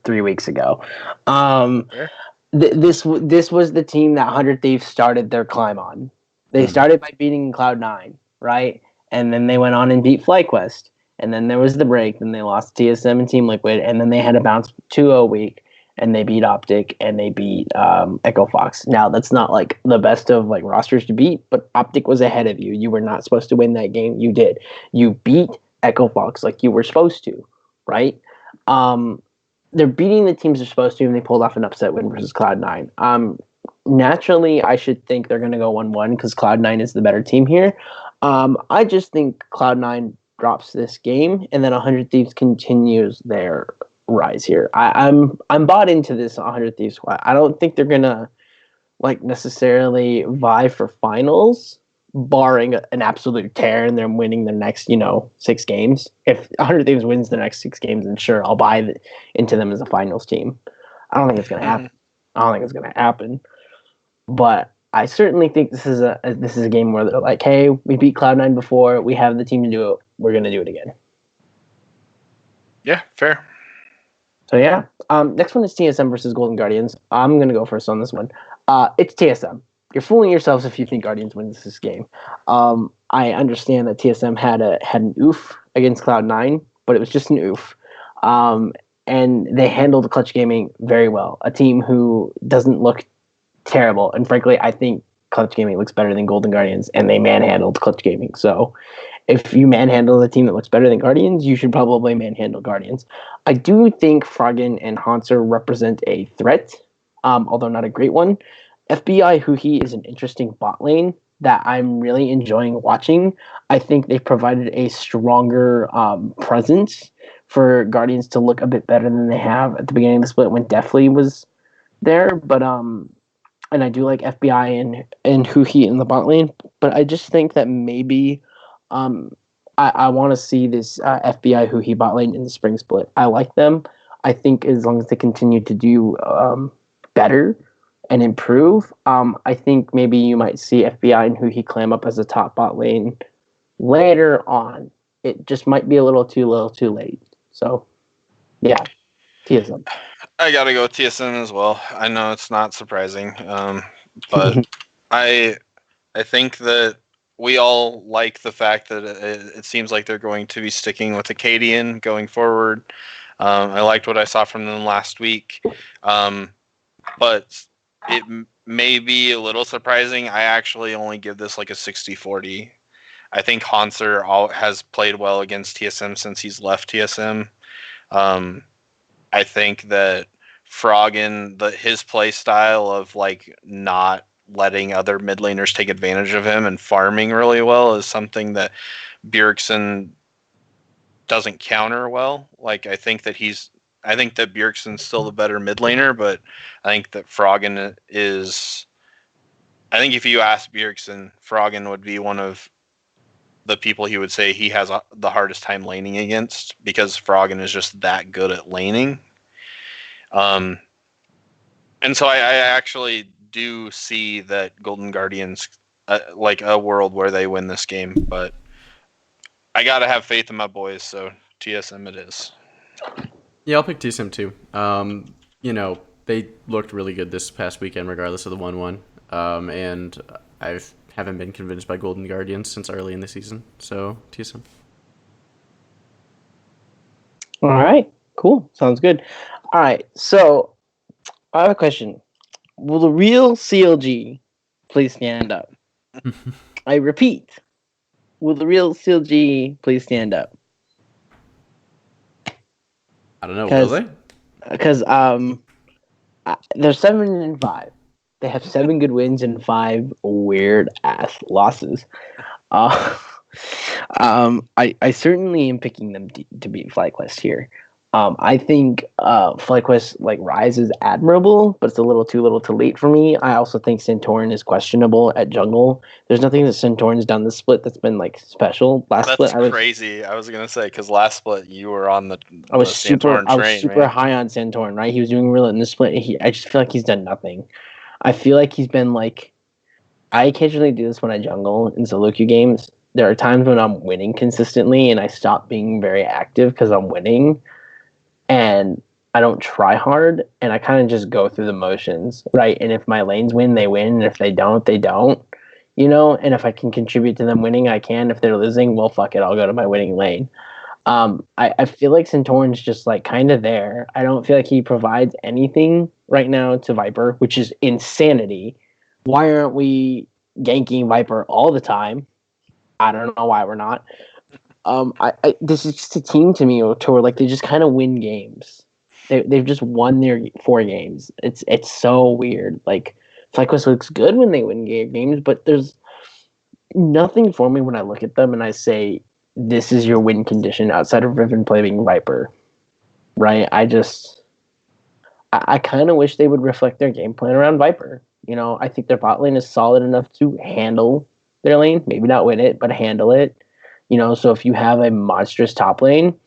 three weeks ago. Sure. This was the team that 100 Thieves started their climb on. They started by beating Cloud9, right? And then they went on and beat FlyQuest. and then there was the break. Then they lost TSM and Team Liquid, and then they had a bounce 2-0 week, and they beat Optic and they beat Echo Fox. Now that's not like the best of like rosters to beat, but Optic was ahead of you. You were not supposed to win that game. You did. You beat Echo Fox like you were supposed to, right? They're beating the teams they're supposed to, and they pulled off an upset win versus Cloud9. Naturally, I should think they're going to go 1-1 because Cloud9 is the better team here. I just think Cloud9 drops this game, and then 100 Thieves continues their rise here. I'm bought into this 100 Thieves squad. I don't think they're going to like necessarily vie for finals, barring an absolute tear and they're winning their next, 6 games. If 100 Thieves wins the next 6 games, then sure, I'll buy into them as a finals team. I don't think it's going to happen. But I certainly think this is a game where they're like, hey, we beat Cloud9 before. We have the team to do it. We're going to do it again. Yeah, fair. So, yeah. Next one is TSM versus Golden Guardians. I'm going to go first on this one. It's TSM. You're fooling yourselves if you think Guardians wins this game. I understand that TSM had an oof against Cloud9, but it was just an oof. And they handled Clutch Gaming very well. A team who doesn't look terrible. And frankly, I think Clutch Gaming looks better than Golden Guardians, and they manhandled Clutch Gaming. So if you manhandle a team that looks better than Guardians, you should probably manhandle Guardians. I do think Froggen and Hanser represent a threat, although not a great one. FBI Huhi is an interesting bot lane that I'm really enjoying watching. I think they've provided a stronger presence for Guardians to look a bit better than they have at the beginning of the split when Deathly was there. But and I do like FBI and Huhi in the bot lane. But I just think that maybe I want to see this FBI Huhi bot lane in the spring split. I like them. I think as long as they continue to do better and improve, I think maybe you might see FBI and Huhi climb up as a top bot lane later on. It just might be a little too late. So, yeah, TSM. I gotta go with TSM as well. I know it's not surprising, but I think that we all like the fact that it seems like they're going to be sticking with Acadian going forward. I liked what I saw from them last week, but it may be a little surprising. I actually only give this like a 60-40. I think Hanser has played well against TSM since he's left TSM. I think that Froggen, his play style of like not letting other mid laners take advantage of him and farming really well is something that Bjergsen doesn't counter well. Like I think that Bjergsen's still the better mid laner, but I think that Froggen is. I think if you ask Bjergsen, Froggen would be one of the people he would say he has the hardest time laning against because Froggen is just that good at laning. And so I actually do see that Golden Guardians like a world where they win this game, but I gotta have faith in my boys, so TSM it is. Yeah, I'll pick TSM too. They looked really good this past weekend, regardless of the 1-1. And I haven't been convinced by Golden Guardians since early in the season, so TSM. All right, cool. Sounds good. All right, so I have a question. Will the real CLG please stand up? I repeat, will the real CLG please stand up? I don't know. Will they? Because they're 7-5. They have 7 good wins and 5 weird ass losses. I certainly am picking them to beat FlyQuest here. I think FlyQuest Rise is admirable, but it's a little too late for me. I also think Santorin is questionable at jungle. There's nothing that Santorin's done this split that's been special. That's crazy. I was gonna say because last split you were on the I was Santorin super high on Santorin. Right, he was doing real in this split. I just feel like he's done nothing. I feel like he's been I occasionally do this when I jungle in solo queue games. There are times when I'm winning consistently and I stop being very active because I'm winning. And I don't try hard, and I kind of just go through the motions, right? And if my lanes win, they win. And if they don't, they don't, And if I can contribute to them winning, I can. If they're losing, well, fuck it, I'll go to my winning lane. I feel like Santorin's just like kind of there. I don't feel like he provides anything right now to Viper, which is insanity. Why aren't we ganking Viper all the time? I don't know why we're not. This is just a team to me to where like they just kind of win games. They've just won their 4 games. It's so weird. Like FlyQuest looks good when they win games, but there's nothing for me when I look at them and I say this is your win condition outside of Riven playing Viper, right? I kind of wish they would reflect their game plan around Viper. I think their bot lane is solid enough to handle their lane, maybe not win it, but handle it. So if you have a monstrous top lane,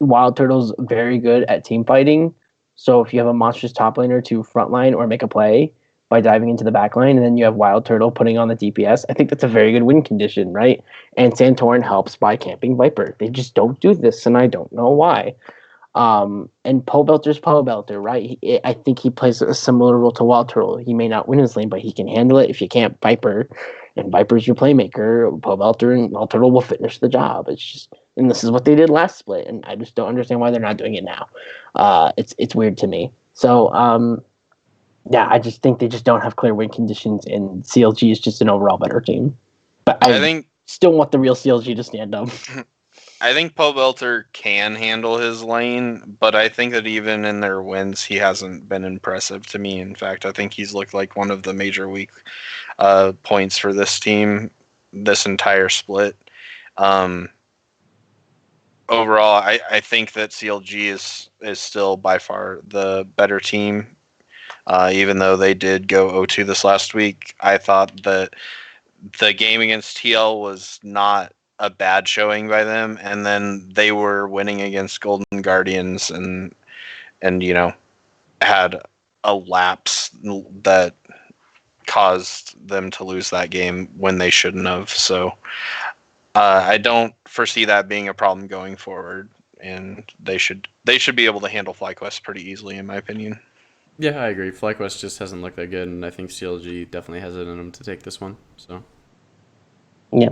Wild Turtle's very good at team fighting. So if you have a monstrous top laner to frontline or make a play by diving into the back line, and then you have Wild Turtle putting on the DPS, I think that's a very good win condition, right? And Santorin helps by camping Viper. They just don't do this, and I don't know why. And Poe Belter's Poe Belter, right? I think he plays a similar role to Wild Turtle. He may not win his lane, but he can handle it if you can't Viper. And Viper's your playmaker. Poe Belter and Wild Turtle will finish the job. And this is what they did last split, and I just don't understand why they're not doing it now. It's weird to me. So, yeah, I just think they just don't have clear win conditions, and CLG is just an overall better team. But I think still want the real CLG to stand up. I think Poe Belter can handle his lane, but I think that even in their wins, he hasn't been impressive to me. In fact, I think he's looked like one of the major weak points for this team this entire split. Overall, I think that CLG is still by far the better team. Even though they did go 0-2 this last week, I thought that the game against TL was not a bad showing by them, and then they were winning against Golden Guardians and had a lapse that caused them to lose that game when they shouldn't have. So I don't foresee that being a problem going forward, and they should be able to handle FlyQuest pretty easily, in my opinion. Yeah, I agree. FlyQuest just hasn't looked that good, and I think CLG definitely has it in them to take this one. So yeah.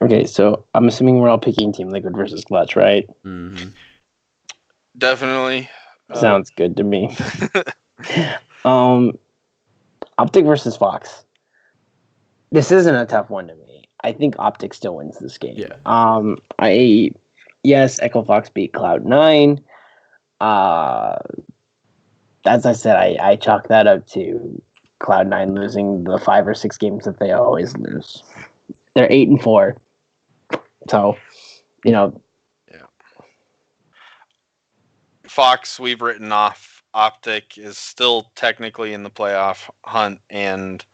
Okay, so I'm assuming we're all picking Team Liquid versus Clutch, right? Mm-hmm. Definitely. Sounds good to me. Optic versus Fox. This isn't a tough one to me. I think Optic still wins this game. Yeah. Yes, Echo Fox beat Cloud9. As I said, I chalk that up to Cloud9 losing the 5 or 6 games that they always lose. They're 8-4. So, Yeah. Fox, we've written off. Optic is still technically in the playoff hunt, and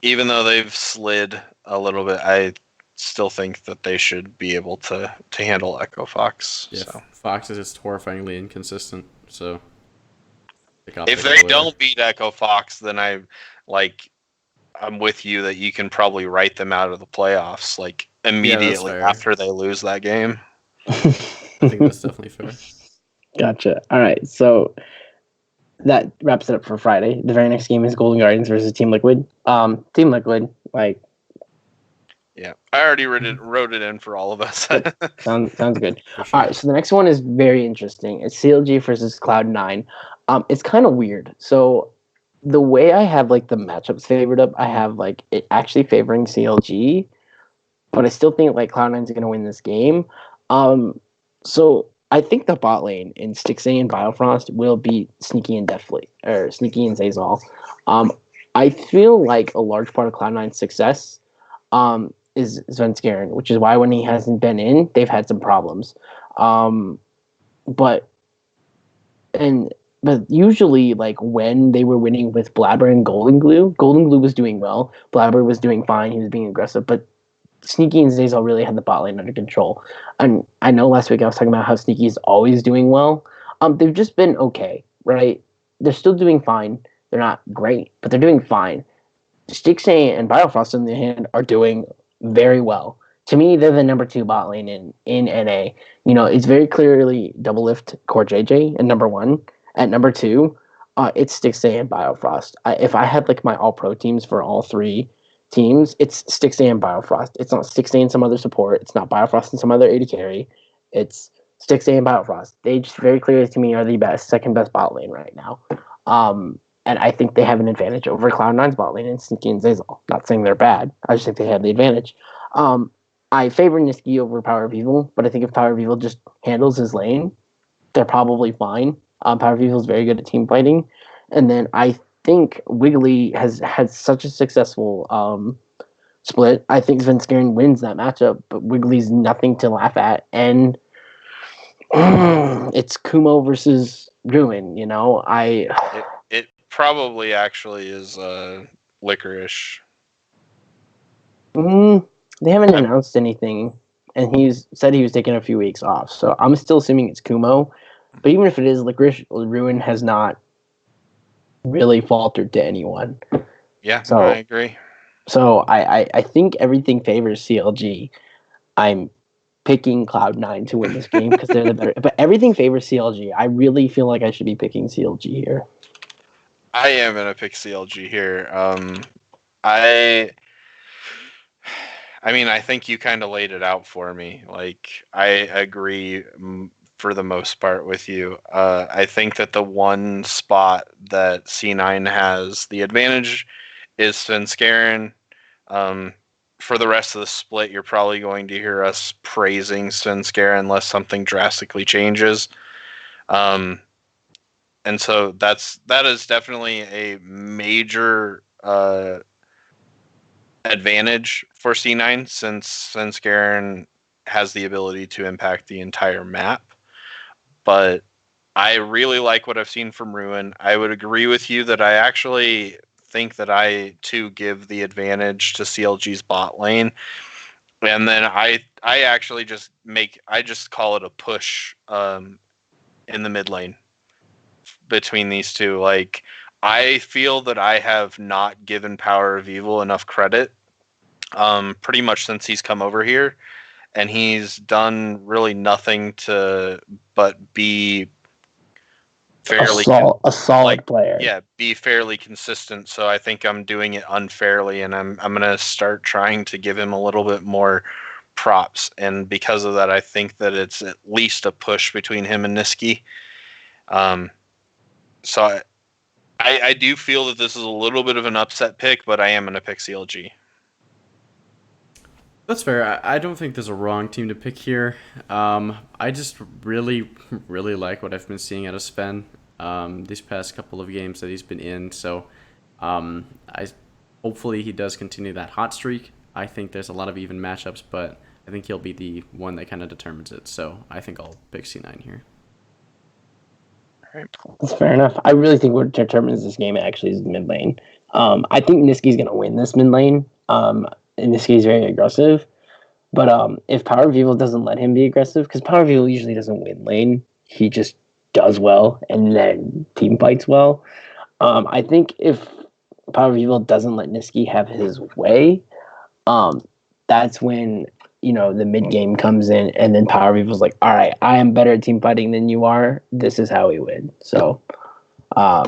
even though they've slid a little bit, I still think that they should be able to handle Echo Fox. Yeah, so. Fox is just horrifyingly inconsistent. So if they don't beat Echo Fox, then I'm with you that you can probably write them out of the playoffs immediately after they lose that game. I think that's definitely fair. Gotcha. All right, so that wraps it up for Friday. The very next game is Golden Guardians versus Team Liquid. Team Liquid, yeah, I already wrote it in for all of us. sounds good. Sure. All right, so the next one is very interesting. It's CLG versus Cloud9. It's kind of weird. So the way I have the matchups favored up, I have it actually favoring CLG, but I still think Cloud9's going to win this game. So I think the bot lane in Stixay and Biofrost will beat Sneaky and Deathly, or Sneaky and Zazal. I feel like a large part of Cloud9's success is Svenskeren, which is why when he hasn't been in, they've had some problems. But usually, when they were winning with Blabber and Golden Glue was doing well. Blabber was doing fine. He was being aggressive. But Sneaky and Zazal really had the bot lane under control. And I know last week I was talking about how Sneaky is always doing well. They've just been okay, right? They're still doing fine. They're not great, but they're doing fine. Stixay and Biofrost, on the other hand, are doing very well. To me, they're the number 2 bot lane in NA. It's very clearly double lift Core JJ and number 1. At number 2, it's Stixay and Biofrost. If I had my all-pro teams for all 3 teams, it's Stixay and Biofrost. It's not Stixay and some other support. It's not Biofrost and some other AD carry. It's Stixxay and Biofrost. They just very clearly to me are the second best bot lane right now. And I think they have an advantage over Cloud9's bot lane and Sneaky and Zazal. Not saying they're bad. I just think they have the advantage. I favor Niski over Power of Evil, but I think if Power of Evil just handles his lane, they're probably fine. Power of Evil is very good at team fighting. And then I think Wiggly has had such a successful split. I think Svenskeren wins that matchup, but Wiggly's nothing to laugh at. And it's Kumo versus Ruin, you know? It probably actually is Licorice. They haven't announced anything, and he's said he was taking a few weeks off. So I'm still assuming it's Kumo. But even if it is Licorice, Ruin has not really faltered to anyone. Yeah, so, I agree. So I think everything favors CLG. I'm picking Cloud9 to win this game because they're the better. But everything favors CLG. I really feel like I should be picking CLG here. I am going to pick CLG here. I mean, I think you kind of laid it out for me. Like, I agree for the most part with you. I think that the one spot that C9 has the advantage is Svenskeren. For the rest of the split, you're probably going to hear us praising Svenskeren unless something drastically changes. And so that is definitely a major advantage for C9 since Svenskeren has the ability to impact the entire map. But I really like what I've seen from Ruin. I would agree with you that I actually think that I too give the advantage to CLG's bot lane. And then I actually just call it a push in the mid lane between these two. Like, I feel that I have not given Power of Evil enough credit pretty much since he's come over here, and he's done really nothing but be fairly a solid player. Yeah, be fairly consistent. So I think I'm doing it unfairly, and I'm gonna start trying to give him a little bit more props. And because of that, I think that it's at least a push between him and Niski. So I do feel that this is a little bit of an upset pick, but I am going to pick CLG. That's fair. I don't think there's a wrong team to pick here. I just really, really like what I've been seeing out of Sven these past couple of games that he's been in. So hopefully he does continue that hot streak. I think there's a lot of even matchups, but I think he'll be the one that kind of determines it. So I think I'll pick C9 here. That's fair enough. I really think what determines this game actually is mid lane. I think Niski's going to win this mid lane. And Niski's very aggressive. But if Power of Evil doesn't let him be aggressive, because Power of Evil usually doesn't win lane, he just does well and then team fights well. I think if Power of Evil doesn't let Niski have his way, that's when the mid game comes in, and then Power of Evil's like, all right, I am better at team fighting than you are. This is how we win. So, I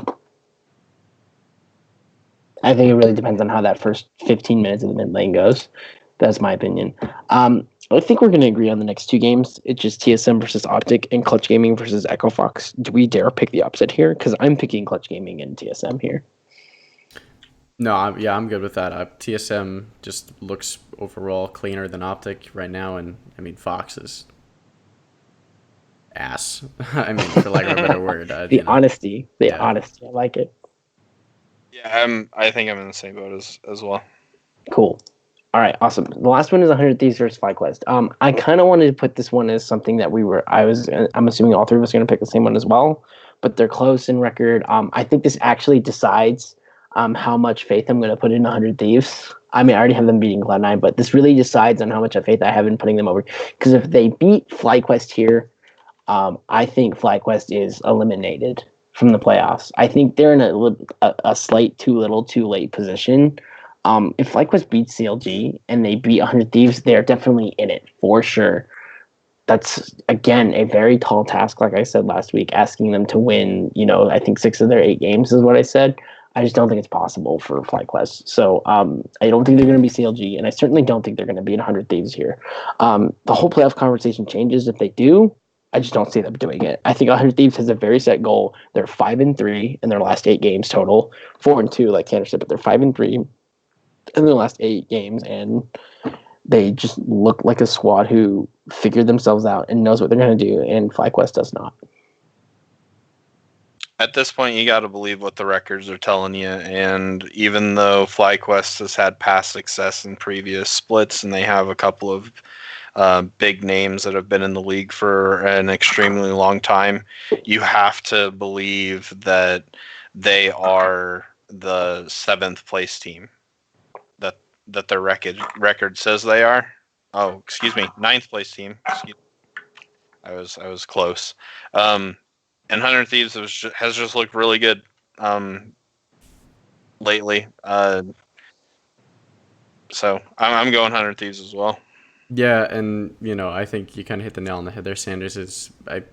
think it really depends on how that first 15 minutes of the mid lane goes. That's my opinion. I think we're going to agree on the next two games. It's just TSM versus Optic and Clutch Gaming versus Echo Fox. Do we dare pick the upset here? Because I'm picking Clutch Gaming and TSM here. No, I'm good with that. TSM just looks overall cleaner than Optic right now, and I mean Fox is ass. I mean, for lack of a better word. Honesty, I like it. Yeah, I think I'm in the same boat as well. Cool. All right, awesome. The last one is 100 Thieves versus FlyQuest. I kind of wanted to put this one as something that I'm assuming all three of us are going to pick the same one as well, but they're close in record. I think this actually decides how much faith I'm going to put in 100 Thieves. I mean, I already have them beating Cloud9, but this really decides on how much faith I have in putting them over. Because if they beat FlyQuest here, I think FlyQuest is eliminated from the playoffs. I think they're in a slight too little, too late position. If FlyQuest beats CLG and they beat 100 Thieves, they're definitely in it for sure. That's, again, a very tall task, like I said last week, asking them to win, I think 6 of their 8 games is what I said. I just don't think it's possible for FlyQuest. So I don't think they're going to be CLG, and I certainly don't think they're going to be in 100 Thieves here. The whole playoff conversation changes if they do. I just don't see them doing it. I think 100 Thieves has a very set goal. They're 5-3 in their last 8 games total, 4-2 like Tanner said, but they're 5-3 in their last 8 games, and they just look like a squad who figured themselves out and knows what they're going to do, and FlyQuest does not. At this point, you got to believe what the records are telling you. And even though FlyQuest has had past success in previous splits, and they have a couple of big names that have been in the league for an extremely long time, you have to believe that they are the 7th place team that their record says they are. Oh, excuse me, 9th place team. I was close. And 100 Thieves has just looked really good lately. So I'm going 100 Thieves as well. Yeah, and I think you kind of hit the nail on the head there, Sanders.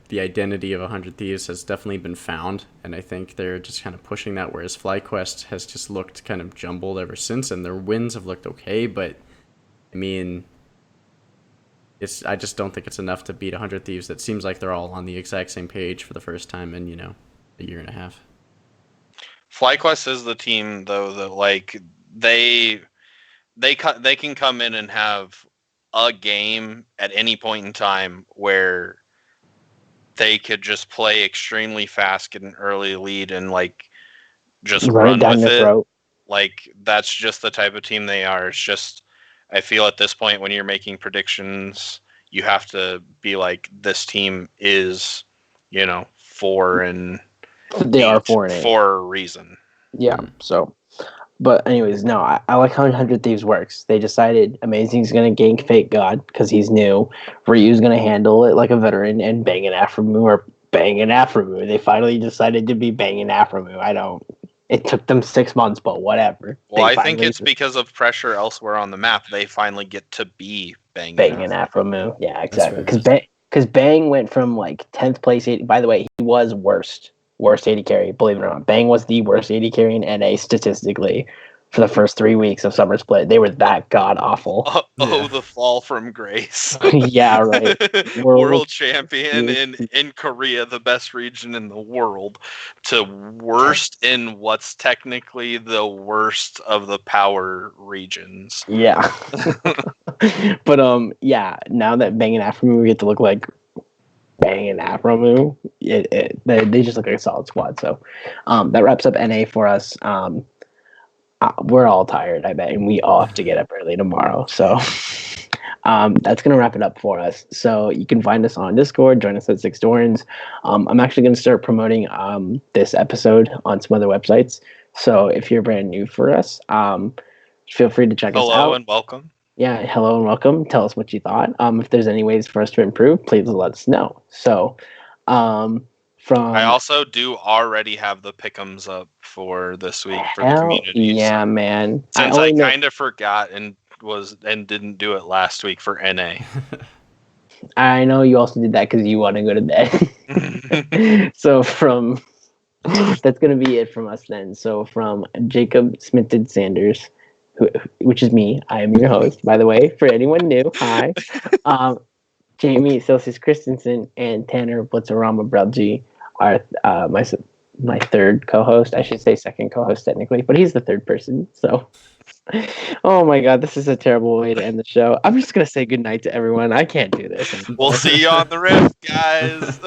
The identity of 100 Thieves has definitely been found, and I think they're just kind of pushing that, whereas FlyQuest has just looked kind of jumbled ever since, and their wins have looked okay, but I mean, I just don't think it's enough to beat 100 Thieves. That seems like they're all on the exact same page for the first time in, a year and a half. FlyQuest is the team, though, that like they can come in and have a game at any point in time where they could just play extremely fast, get an early lead, and like just run with it. Throat. Like that's just the type of team they are. It's just, I feel at this point when you're making predictions, you have to be like, this team is, 4-8 for a reason. Yeah. So, but anyways, no, I like how 100 Thieves works. They decided Amazing's going to gank Fake God because he's new. Ryu's going to handle it like a veteran, and Bang and Aframu are Bang and Aframu. They finally decided to be Bang and Aframu. It took them 6 months, but whatever. Well, I think it's because of pressure elsewhere on the map. They finally get to be Bang and Aframu. Yeah, exactly. Because Bang went from like 10th place. By the way, he was worst AD carry. Believe it or not, Bang was the worst AD carry in NA statistically for the first 3 weeks of Summer Split. They were that god awful. The fall from grace. Yeah, right. World champion in Korea, the best region in the world, to worst in what's technically the worst of the power regions. Yeah. But yeah, now that Bang and Aframu get to look like Bang and Aframu, they just look like a solid squad. So that wraps up NA for us. We're all tired, I bet, and we all have to get up early tomorrow. So that's going to wrap it up for us. So you can find us on Discord, join us at 6 Dorans. I'm actually going to start promoting this episode on some other websites. So if you're brand new for us, feel free to check us out. Hello and welcome. Yeah, hello and welcome. Tell us what you thought. If there's any ways for us to improve, please let us know. So I also do already have the pick'ems up for this week for the community. Yeah, man. Since I kind of forgot and didn't do it last week for NA. I know you also did that because you want to go to bed. So that's going to be it from us then. So from Jacob Sminted Sanders, which is me. I am your host, by the way, for anyone new. Hi. Jamie Selceus Christensen and Tanner Blitzerama Brelje are my third co-host. I should say second co-host technically, but he's the third person. So, oh my God, this is a terrible way to end the show. I'm just gonna say goodnight to everyone. I can't do this anymore. We'll see you on the rift, guys.